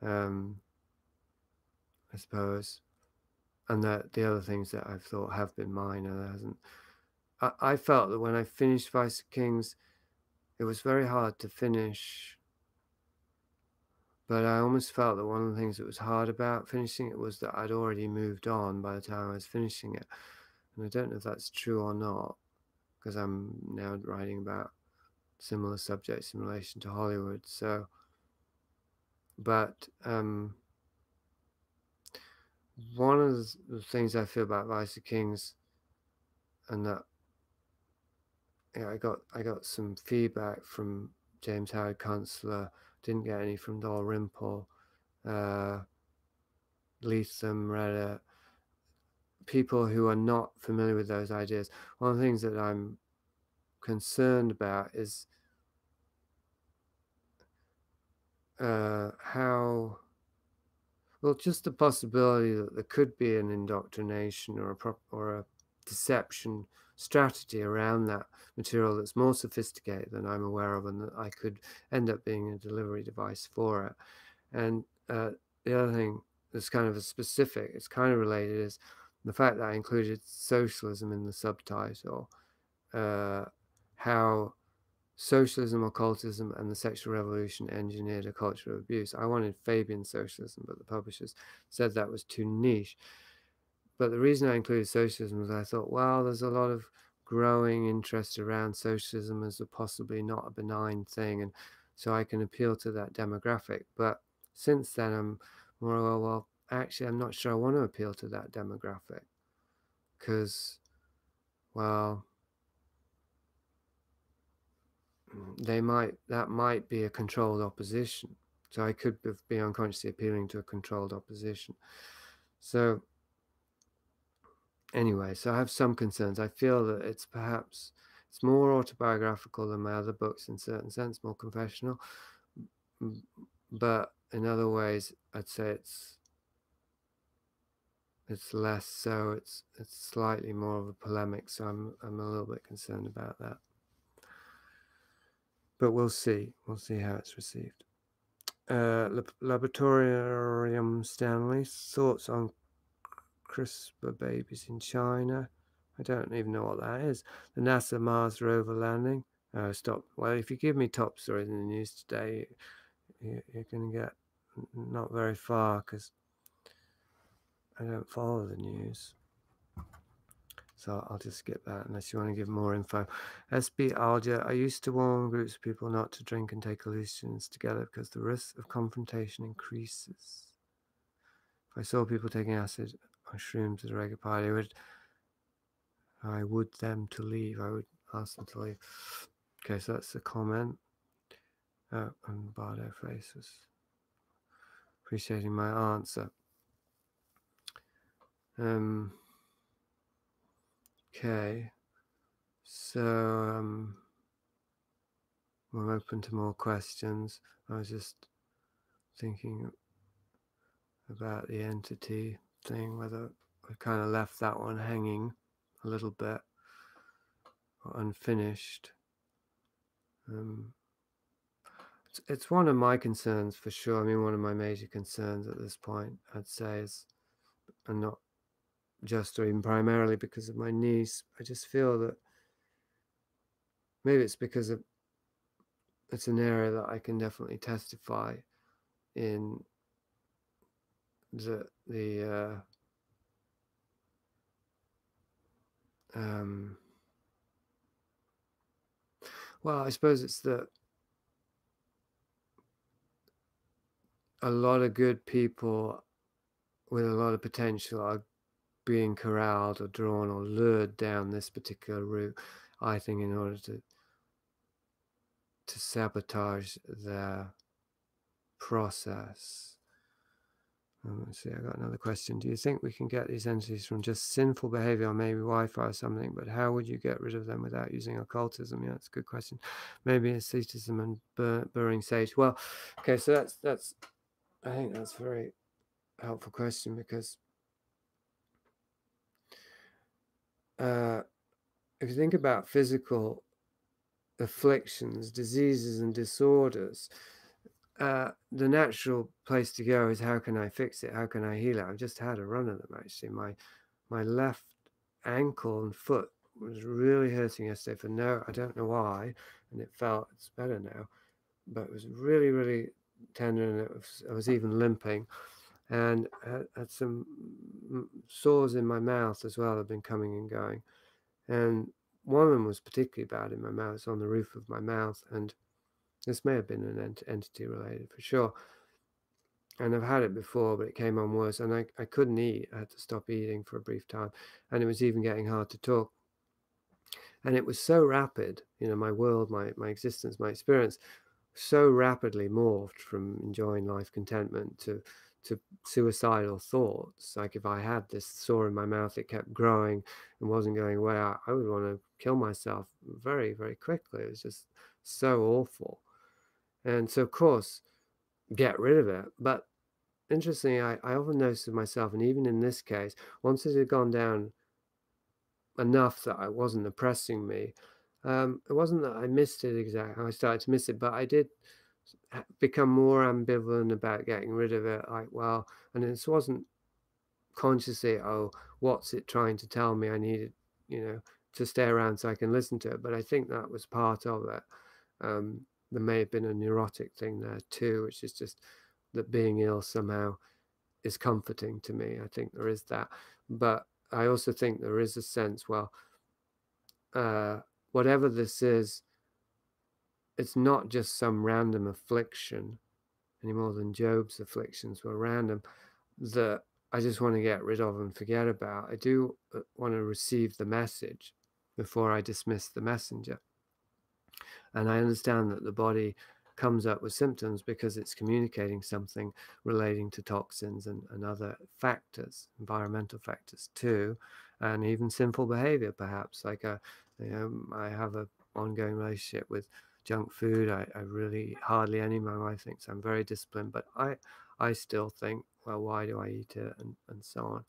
I suppose. And that the other things that I've thought have been minor, there hasn't. I felt that when I finished Vice of Kings, it was very hard to finish, but I almost felt that one of the things that was hard about finishing it was that I'd already moved on by the time I was finishing it. And I don't know if that's true or not, because I'm now writing about similar subjects in relation to Hollywood. So, but one of the things I feel about Vice of Kings, and that I got some feedback from James Howard Kunstler, didn't get any from Dalrymple, Leatham, Reddit, people who are not familiar with those ideas. One of the things that I'm concerned about is how, well, just the possibility that there could be an indoctrination or a deception strategy around that material that's more sophisticated than I'm aware of, and that I could end up being a delivery device for it. And the other thing that's kind of a specific, it's kind of related, is the fact that I included socialism in the subtitle, how socialism, occultism, and the sexual revolution engineered a culture of abuse. I wanted Fabian socialism, but the publishers said that was too niche. But the reason I included socialism was I thought, well, there's a lot of growing interest around socialism as a possibly not a benign thing, and so I can appeal to that demographic. But since then, I'm more, well, actually, I'm not sure I want to appeal to that demographic, because, well, that might be a controlled opposition. So I could be unconsciously appealing to a controlled opposition. So anyway, so I have some concerns. I feel that it's more autobiographical than my other books in a certain sense, more confessional. But in other ways, I'd say it's less so. It's slightly more of a polemic. So I'm a little bit concerned about that. But we'll see. We'll see how it's received. Laboratorium Stanley, thoughts on CRISPR babies in China. I don't even know what that is. The NASA Mars rover landing. Stop. Well, if you give me top stories in the news today, you're going to get not very far because I don't follow the news. So I'll just skip that unless you want to give more info. SB Alger, I used to warn groups of people not to drink and take hallucinogens together because the risk of confrontation increases. If I saw people taking acid or shrooms at a regular party, I would them to leave. I would ask them to leave. Okay, so that's the comment. And Bardo Face was appreciating my answer. Okay, so I'm open to more questions. I was just thinking about the entity thing, whether I kind of left that one hanging a little bit or unfinished. It's one of my concerns for sure. I mean, one of my major concerns at this point, I'd say, is, and not just or even primarily because of my niece. I just feel that maybe it's because it's an area that I can definitely testify in well, I suppose it's that a lot of good people with a lot of potential are being corralled or drawn or lured down this particular route, I think, in order to sabotage their process. Let's see, I got another question. Do you think we can get these entities from just sinful behavior or maybe Wi-Fi or something? But how would you get rid of them without using occultism? Yeah, that's a good question. Maybe asceticism and burning sage. Well, okay, so that's I think that's a very helpful question because if you think about physical afflictions, diseases, and disorders, the natural place to go is how can I fix it? How can I heal it? I've just had a run of them actually. My left ankle and foot was really hurting yesterday I don't know why, and it's better now, but it was really, really tender, and I was even limping, and had some sores in my mouth as well. Have been coming and going, and one of them was particularly bad in my mouth. It's on the roof of my mouth, and this may have been an entity related for sure. And I've had it before, but it came on worse, and I couldn't eat. I had to stop eating for a brief time, and it was even getting hard to talk. And it was so rapid, my world, my existence, my experience, so rapidly morphed from enjoying life contentment to suicidal thoughts. Like if I had this sore in my mouth, it kept growing and wasn't going away, I would want to kill myself very, very quickly. It was just so awful. And so, of course, get rid of it. But interestingly, I often noticed myself, and even in this case, once it had gone down enough that it wasn't oppressing me, it wasn't that I missed it exactly. I started to miss it, but I did become more ambivalent about getting rid of it. Like, well, and this wasn't consciously, oh, what's it trying to tell me? I needed, to stay around so I can listen to it. But I think that was part of it. There may have been a neurotic thing there too, which is just that being ill somehow is comforting to me. I think there is that. But I also think there is a sense, well, whatever this is, it's not just some random affliction any more than Job's afflictions were random, that I just want to get rid of and forget about. I do want to receive the message before I dismiss the messenger. And I understand that the body comes up with symptoms because it's communicating something relating to toxins and other factors, environmental factors too, and even sinful behavior perhaps. Like I have an ongoing relationship with junk food. I really hardly any. My wife thinks I'm very disciplined, but I still think, well, why do I eat it, and so on.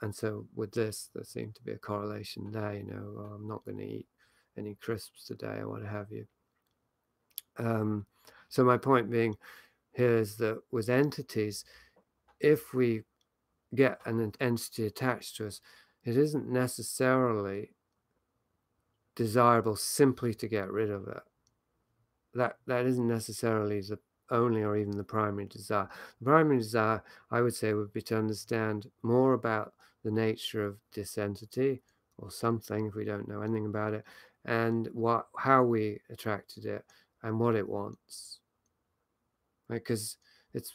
And so with this, there seemed to be a correlation there. I'm not going to eat any crisps today or what have you. So my point being here is that with entities, if we get an entity attached to us, it isn't necessarily desirable simply to get rid of it. That isn't necessarily the only or even the primary desire. The primary desire, I would say, would be to understand more about the nature of this entity or something, if we don't know anything about it, and how we attracted it and what it wants. Because it's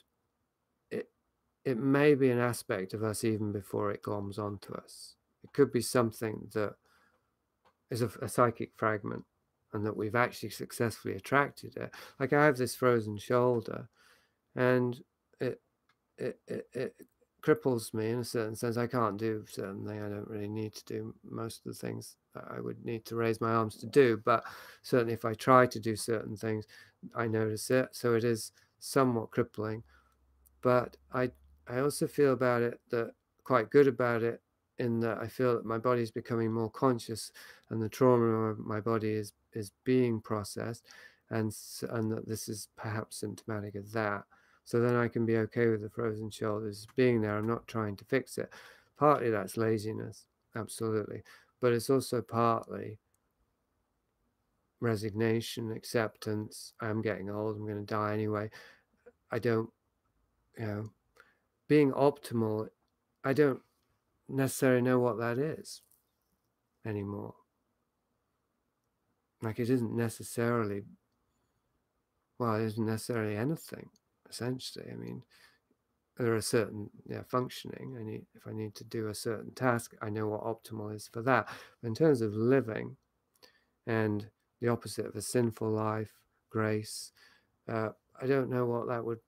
it may be an aspect of us even before it gloms onto us. It could be something that is a psychic fragment and that we've actually successfully attracted it. Like I have this frozen shoulder, and it cripples me in a certain sense. I can't do certain things. I don't really need to do most of the things that I would need to raise my arms to do, but certainly if I try to do certain things, I notice it. So it is somewhat crippling. But I also feel about it that quite good about it, in that I feel that my body is becoming more conscious, and the trauma of my body is being processed, and that this is perhaps symptomatic of that. So then I can be okay with the frozen shoulders being there. I'm not trying to fix it. Partly that's laziness, absolutely, but it's also partly resignation, acceptance. I'm getting old. I'm going to die anyway. I don't, you know, being optimal, I don't necessarily know what that is anymore. Like it isn't necessarily, well, it isn't necessarily anything, essentially. I mean, there are certain functioning. If I need to do a certain task, I know what optimal is for that. But in terms of living and the opposite of a sinful life, grace, I don't know what that would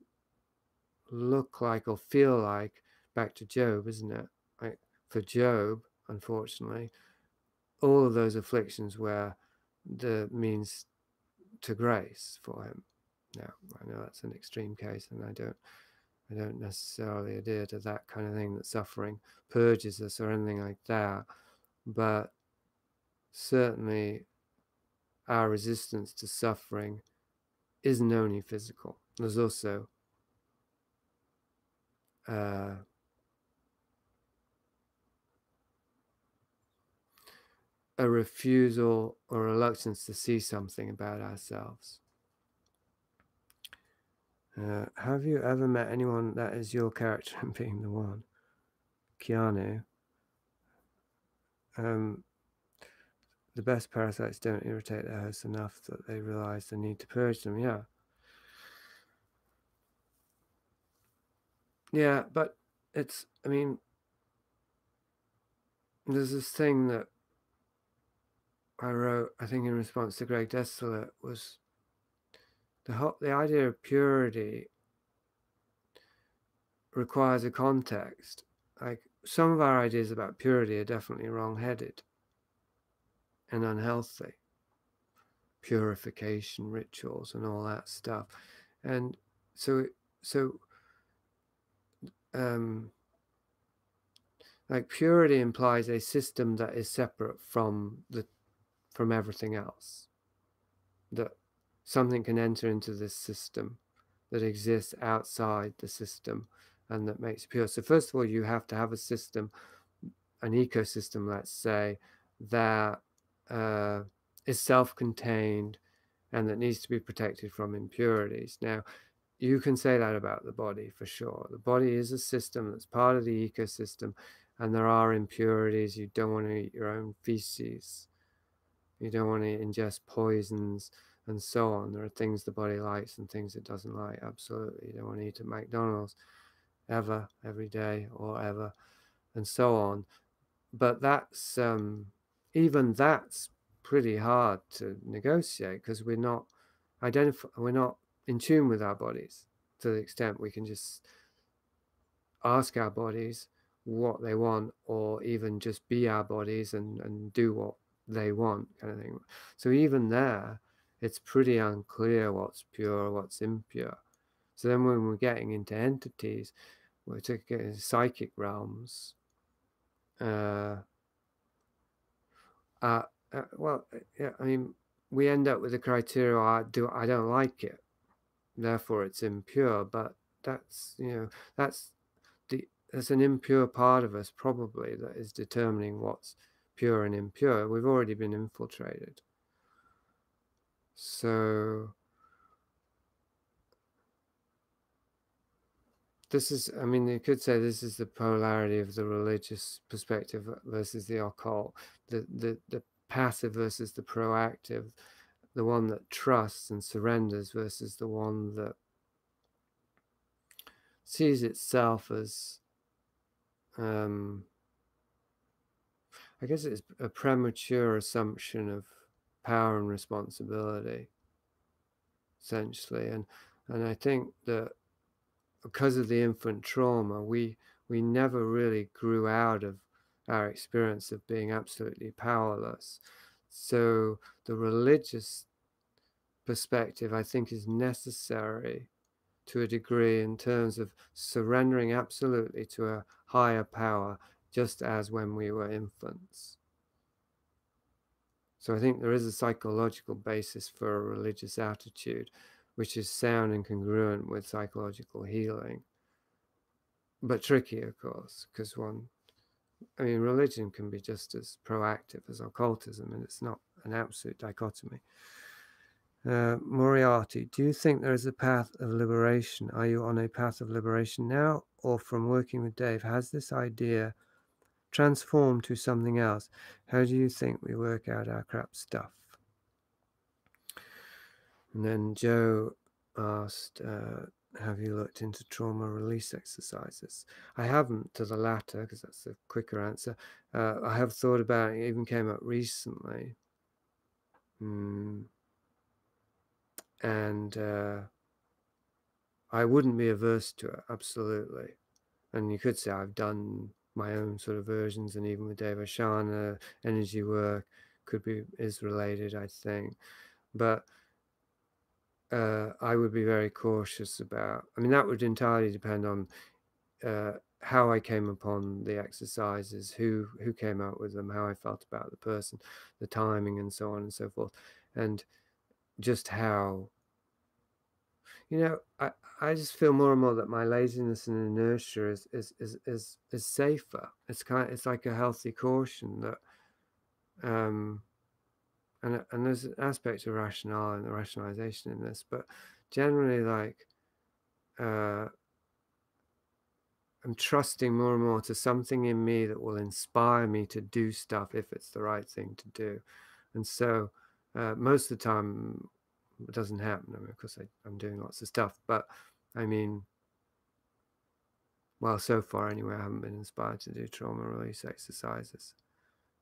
look like or feel like. Back to Job, isn't it? Like for Job, unfortunately, all of those afflictions were the means to grace for him. Now, I know that's an extreme case, and I don't necessarily adhere to that kind of thing, that suffering purges us or anything like that. But certainly our resistance to suffering isn't only physical. There's also a refusal or reluctance to see something about ourselves. Have you ever met anyone that is your character in being the one? Keanu. The best parasites don't irritate their hosts enough that they realize the need to purge them. Yeah, but it's, I mean, there's this thing that I wrote, I think in response to Greg Desolate, was the idea of purity requires a context. Like some of our ideas about purity are definitely wrong-headed and unhealthy. Purification rituals and all that stuff. And so like purity implies a system that is separate from everything else. That something can enter into this system that exists outside the system and that makes it pure. So first of all, you have to have a system, an ecosystem, let's say, that is self-contained and that needs to be protected from impurities. Now, you can say that about the body for sure. The body is a system that's part of the ecosystem, and there are impurities. You don't want to eat your own feces. You don't want to ingest poisons and so on. There are things the body likes and things it doesn't like. Absolutely. You don't want to eat at McDonald's ever, every day or ever, and so on. But that's even that's pretty hard to negotiate because we're not in tune with our bodies to the extent we can just ask our bodies what they want, or even just be our bodies and do what they want, kind of thing. So even there, it's pretty unclear what's pure, what's impure. So then when we're getting into entities, we're to get into psychic realms. Well, yeah, I mean, we end up with the criteria, I don't like it. therefore it's impure. But that's, that's there's an impure part of us probably that is determining what's pure and impure. We've already been infiltrated. So this is, I mean, you could say this is the polarity of the religious perspective versus the occult, the passive versus the proactive, the one that trusts and surrenders versus the one that sees itself as, I guess it's a premature assumption of power and responsibility, essentially. And I think that because of the infant trauma, we never really grew out of our experience of being absolutely powerless. So the religious perspective, I think, is necessary to a degree in terms of surrendering absolutely to a higher power, just as when we were infants. So I think there is a psychological basis for a religious attitude, which is sound and congruent with psychological healing. But tricky, of course, because religion can be just as proactive as occultism, and it's not an absolute dichotomy. Moriarty, do you think there is a path of liberation? Are you on a path of liberation now, or from working with Dave, has this idea transformed to something else? How do you think we work out our crap stuff? And then Joe asked, have you looked into trauma release exercises? I haven't, to the latter, because that's the quicker answer. I have thought about it. It even came up recently. And I wouldn't be averse to it, absolutely. And you could say I've done my own sort of versions, and even with Dave Ashana, energy work is related, I think. But I would be very cautious about, that would entirely depend on how I came upon the exercises, who came up with them, how I felt about the person, the timing, and so on and so forth, and just how, I just feel more and more that my laziness and inertia is safer. It's like a healthy caution that, and there's an aspect of rationale and the rationalization in this, but generally, like, I'm trusting more and more to something in me that will inspire me to do stuff if it's the right thing to do. And so most of the time it doesn't happen. Of course, I'm doing lots of stuff, but well, so far anyway, I haven't been inspired to do trauma release exercises,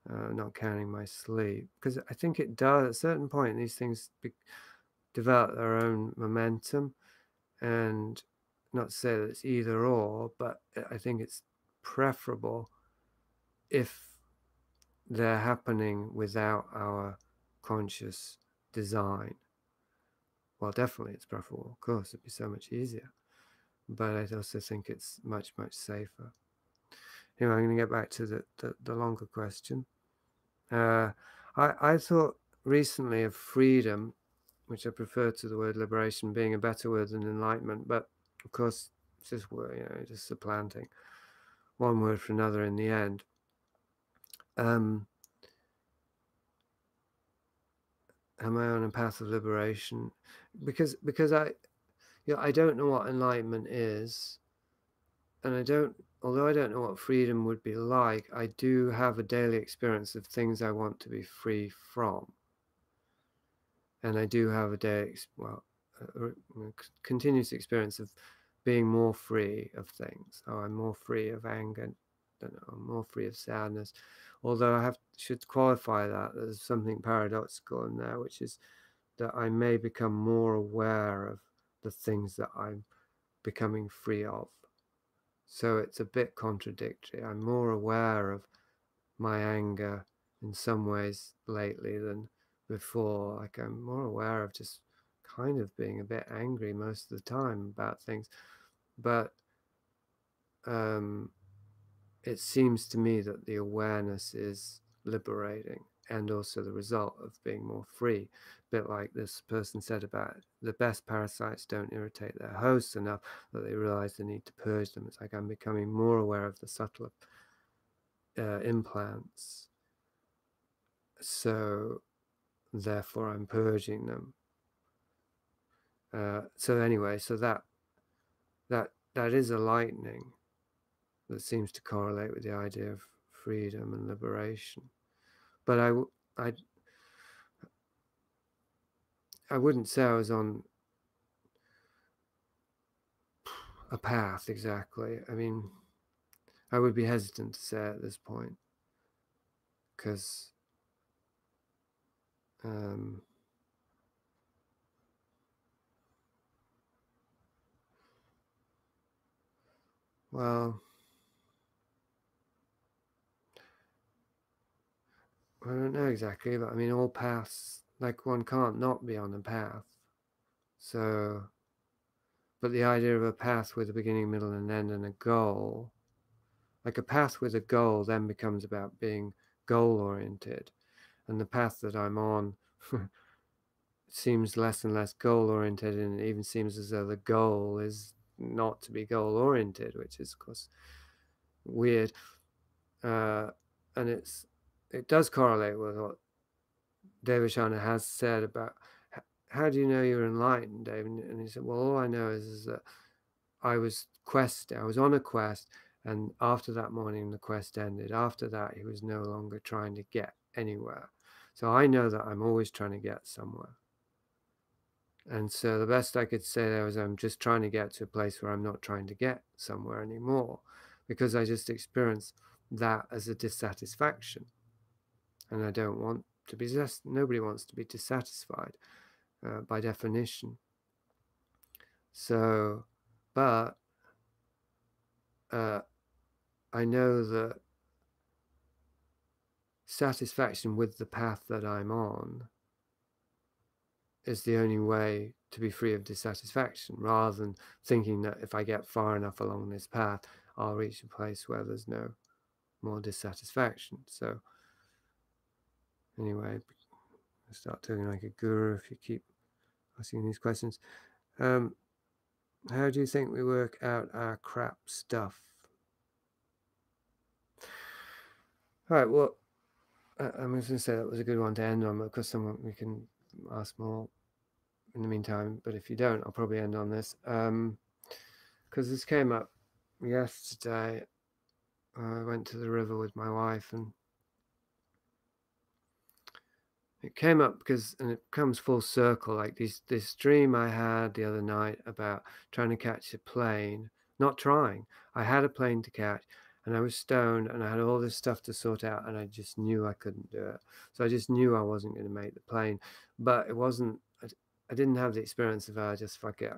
not counting my sleep, because I think it does, at a certain point, these things develop their own momentum. And not to say that it's either or, but I think it's preferable if they're happening without our conscious design. Well, definitely it's preferable, of course, it'd be so much easier, but I also think it's much, much safer. Anyway, I'm going to get back to the longer question. I thought recently of freedom, which I prefer to the word liberation, being a better word than enlightenment, but of course it's just word, just supplanting one word for another in the end. Am I on a path of liberation? Because I don't know what enlightenment is, and although I don't know what freedom would be like, I do have a daily experience of things I want to be free from. And I do have a continuous experience of being more free of things. I'm more free of anger, I'm more free of sadness. Although I should qualify that there's something paradoxical in there, which is that I may become more aware of the things that I'm becoming free of. So it's a bit contradictory. I'm more aware of my anger in some ways lately than before. Like, I'm more aware of just kind of being a bit angry most of the time about things. But it seems to me that the awareness is liberating. and also the result of being more free. A bit like this person said about the best parasites don't irritate their hosts enough that they realize the need to purge them. It's like I'm becoming more aware of the subtler implants, so therefore I'm purging them. So anyway, so that is a lightening that seems to correlate with the idea of freedom and liberation. But I wouldn't say I was on a path exactly. I mean, I would be hesitant to say at this point, because well, I don't know exactly, but I mean, all paths, like, one can't not be on a path. So, but the idea of a path with a beginning, middle, and end and a goal, like a path with a goal then becomes about being goal-oriented. And the path that I'm on seems less and less goal-oriented, and it even seems as though the goal is not to be goal-oriented, which is, of course, weird. And it does correlate with what Devacharna has said about how do you know you're enlightened, Dave? And he said, well, all I know is that I was on a quest, and after that morning the quest ended. After that he was no longer trying to get anywhere. So I know that I'm always trying to get somewhere. And so the best I could say there was I'm just trying to get to a place where I'm not trying to get somewhere anymore, because I just experience that as a dissatisfaction. And I don't want to be, nobody wants to be dissatisfied by definition. So, but I know that satisfaction with the path that I'm on is the only way to be free of dissatisfaction, rather than thinking that if I get far enough along this path, I'll reach a place where there's no more dissatisfaction. So anyway, I start talking like a guru if you keep asking these questions. How do you think we work out our crap stuff? All right, well, I'm just going to say that was a good one to end on, because we can ask more in the meantime, but if you don't, I'll probably end on this, because this came up yesterday. I went to the river with my wife, and it came up and it comes full circle, like this dream I had the other night about trying to catch a plane. Not trying, I had a plane to catch, and I was stoned, and I had all this stuff to sort out, and I just knew I couldn't do it. So I just knew I wasn't going to make the plane. But it wasn't, I didn't have the experience of just fuck it.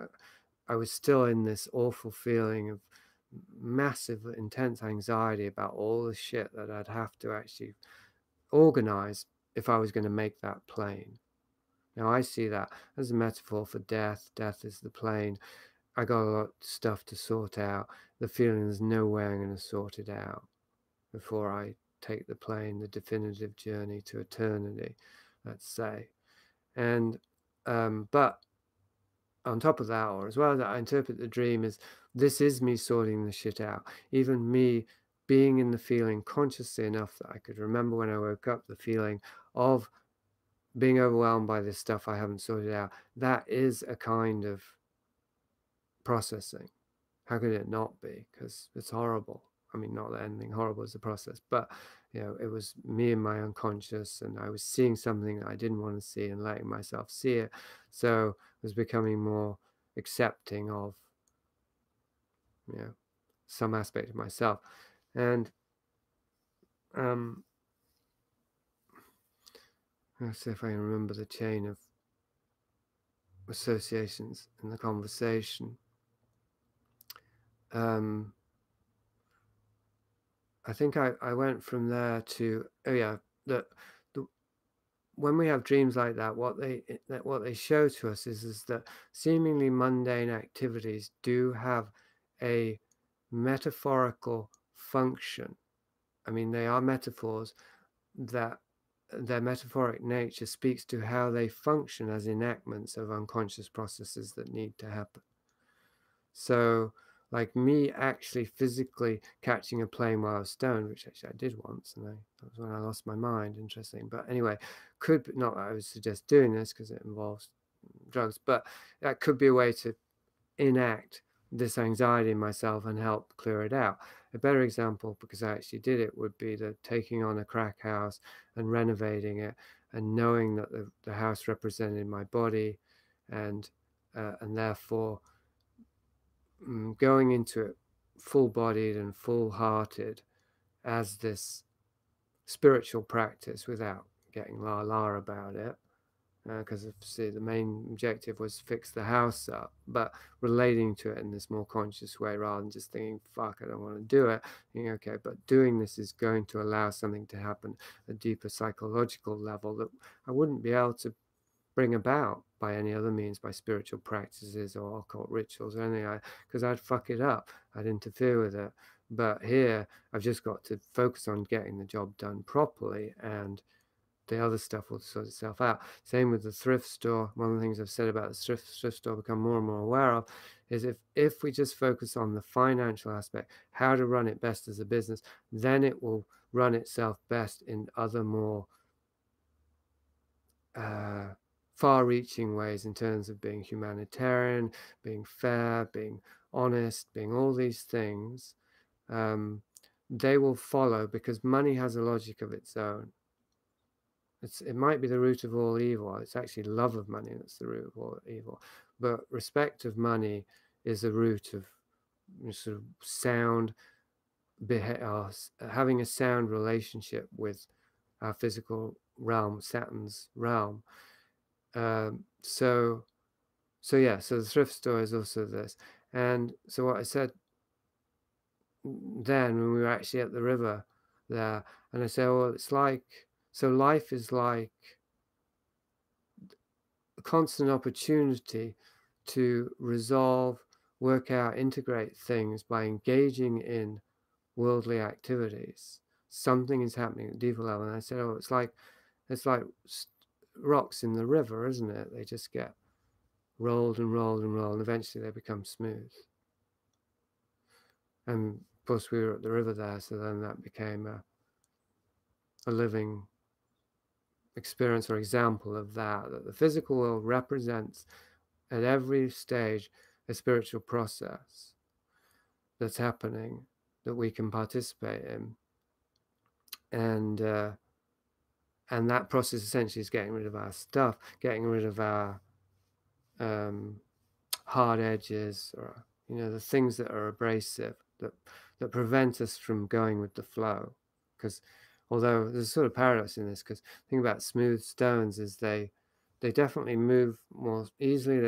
I was still in this awful feeling of massive, intense anxiety about all the shit that I'd have to actually organize if I was going to make that plane. Now I see that as a metaphor for death. Death is the plane. I got a lot of stuff to sort out. The feeling there's no way I'm going to sort it out before I take the plane, the definitive journey to eternity, let's say. And but on top of that, or as well as that, I interpret the dream as this is me sorting the shit out. Even me being in the feeling consciously enough that I could remember when I woke up the feeling of being overwhelmed by this stuff I haven't sorted out. That is a kind of processing. How could it not be? Because it's horrible. I mean, not that anything horrible is a process, but it was me in my unconscious, and I was seeing something that I didn't want to see and letting myself see it. So I was becoming more accepting of some aspect of myself. And let's see if I can remember the chain of associations in the conversation. I think I went from there to when we have dreams like that, what they show to us is that seemingly mundane activities do have a metaphorical function. I mean, they are metaphors that their metaphoric nature speaks to how they function as enactments of unconscious processes that need to happen. So, like me actually physically catching a plane while I was stoned, which actually I did once, and that was when I lost my mind. Interesting, but anyway, could not that I would suggest doing this because it involves drugs, but that could be a way to enact this anxiety in myself and help clear it out. A better example, because I actually did it, would be the taking on a crack house and renovating it, and knowing that the house represented my body, and therefore going into it full-bodied and full-hearted as this spiritual practice without getting la about it, because see, the main objective was fix the house up, but relating to it in this more conscious way rather than just thinking, fuck, I don't want to do it. Thinking, okay, but doing this is going to allow something to happen at a deeper psychological level that I wouldn't be able to bring about by any other means, by spiritual practices or occult rituals or anything, because I'd fuck it up, I'd interfere with it. But here, I've just got to focus on getting the job done properly, and the other stuff will sort itself out. Same with the thrift store. One of the things I've said about the thrift store, become more and more aware of, is if we just focus on the financial aspect, how to run it best as a business, then it will run itself best in other more far-reaching ways, in terms of being humanitarian, being fair, being honest, being all these things. They will follow, because money has a logic of its own. It might be the root of all evil. It's actually love of money that's the root of all evil. But respect of money is the root of sort of sound, having a sound relationship with our physical realm, Saturn's realm. So the thrift store is also this. And so what I said then, when we were actually at the river there, and I said, well, it's like, so life is like a constant opportunity to resolve, work out, integrate things by engaging in worldly activities. Something is happening at a deeper level. And I said, oh, it's like rocks in the river, isn't it? They just get rolled and rolled and rolled, and eventually they become smooth. And of course we were at the river there, so then that became a living experience or example of that the physical world represents at every stage a spiritual process that's happening that we can participate in, and that process essentially is getting rid of our stuff, getting rid of our hard edges, or the things that are abrasive, that prevent us from going with the flow. Because although there's a sort of paradox in this, because the thing about smooth stones is they definitely move more easily,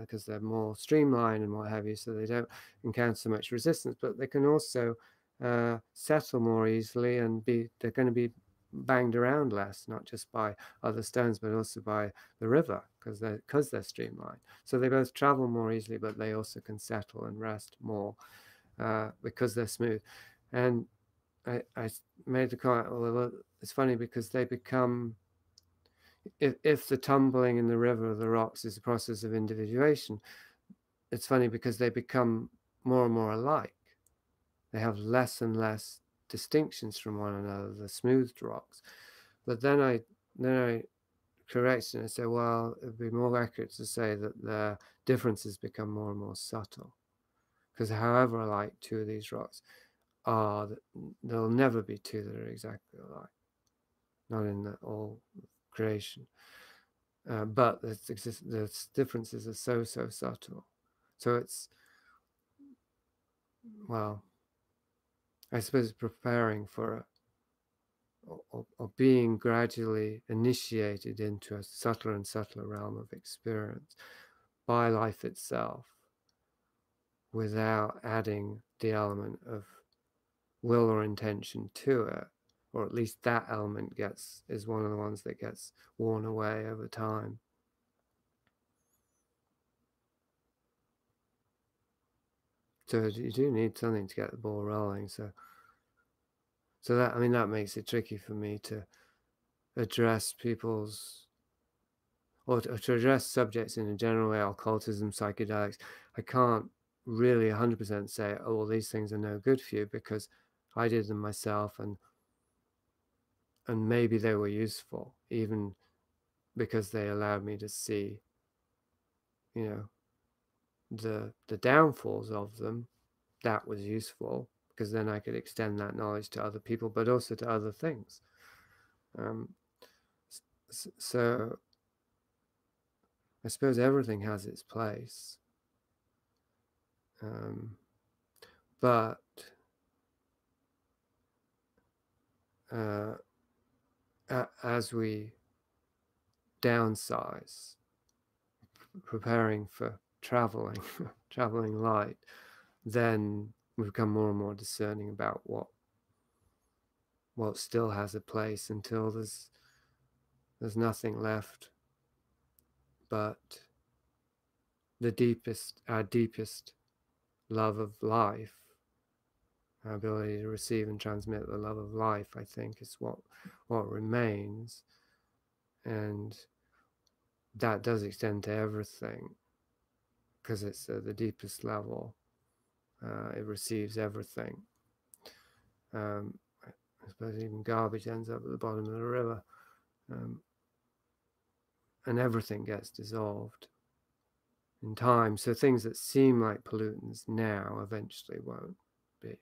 because they're more streamlined and what have you, so they don't encounter so much resistance, but they can also settle more easily, and they're going to be banged around less, not just by other stones but also by the river, because they're streamlined. So they both travel more easily, but they also can settle and rest more because they're smooth. And I made the comment, well, it's funny because they become, if the tumbling in the river of the rocks is a process of individuation, it's funny because they become more and more alike. They have less and less distinctions from one another, the smoothed rocks. But then I corrected and I said, well, it would be more accurate to say that the differences become more and more subtle. Because however alike two of these rocks are, there'll never be two that are exactly alike. Not in all creation. But the differences are so subtle. So it's, well, I suppose preparing for or being gradually initiated into a subtler and subtler realm of experience by life itself, without adding the element of will or intention to it, or at least that element is one of the ones that gets worn away over time. So you do need something to get the ball rolling. So that, I mean, that makes it tricky for me to address people's, or to address subjects in a general way, occultism, psychedelics, I can't really 100% say, oh, well, these things are no good for you, because I did them myself, and maybe they were useful, even because they allowed me to see, you know, the downfalls of them. That was useful, because then I could extend that knowledge to other people, but also to other things. So I suppose everything has its place, but as we downsize, preparing for traveling, traveling light, then we become more and more discerning about what still has a place, until there's nothing left but our deepest love of life. Our ability to receive and transmit the love of life, I think, is what remains, and that does extend to everything, because it's the deepest level. It receives everything. I suppose even garbage ends up at the bottom of the river, and everything gets dissolved in time. So things that seem like pollutants now eventually won't be.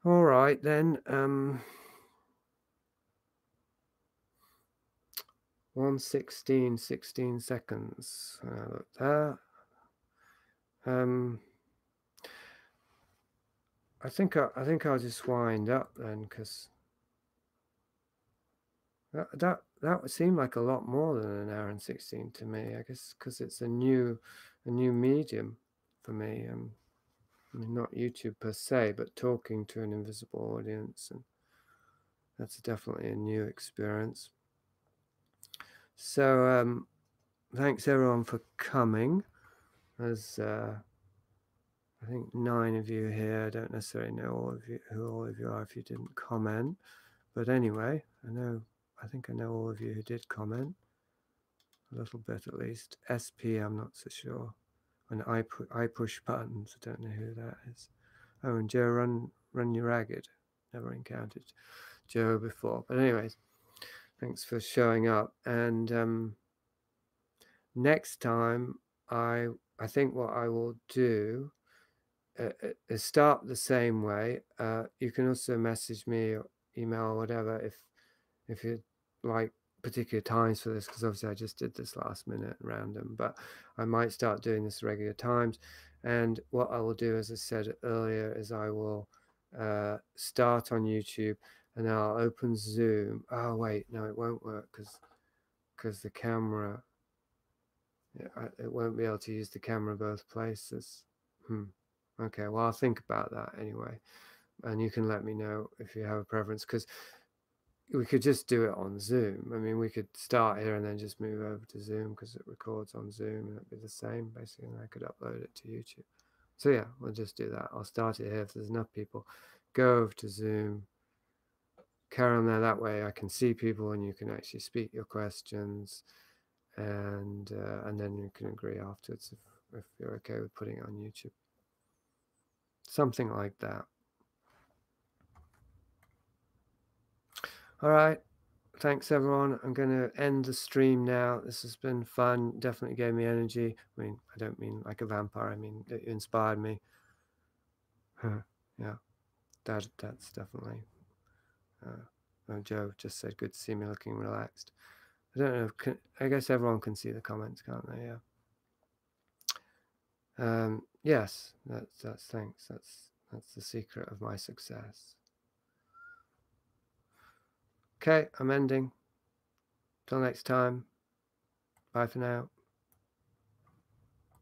All right, then. 1:16, 16 seconds. Look there. I think I'll just wind up then, because that would seem like a lot more than an hour and 16 to me. I guess because it's a new medium for me. I mean, not YouTube per se, but talking to an invisible audience, and that's definitely a new experience. So thanks everyone for coming. There's I think 9 of you here. I don't necessarily know who all of you are if you didn't comment, but anyway, I think I know all of you who did comment, a little bit at least. SP, I'm not so sure. And I push buttons, I don't know who that is. Oh, and Joe, run you ragged. Never encountered Joe before, but anyways, thanks for showing up. And next time, I think what I will do is start the same way. You can also message me or email or whatever if you like particular times for this, because obviously I just did this last minute random, but I might start doing this regular times. And what I will do, as I said earlier, is I will start on YouTube, and then I'll open Zoom. Oh wait, no, it won't work, because the camera, it won't be able to use the camera both places. Okay, well, I'll think about that anyway, and you can let me know if you have a preference, because we could just do it on Zoom. I mean, we could start here and then just move over to Zoom, because it records on Zoom, and it'd be the same basically, and I could upload it to YouTube. So yeah, we'll just do that. I'll start it here if there's enough people. Go over to Zoom, carry on there. That way I can see people, and you can actually speak your questions, and then you can agree afterwards if you're okay with putting it on YouTube. Something like that. All right. Thanks, everyone. I'm going to end the stream now. This has been fun. Definitely gave me energy. I mean, I don't mean like a vampire. I mean, it inspired me. Yeah, that's definitely. Joe just said, good to see me looking relaxed. I don't know. I guess everyone can see the comments, can't they? Yeah. Yes, that's thanks. That's the secret of my success. Okay, I'm ending. Till next time. Bye for now.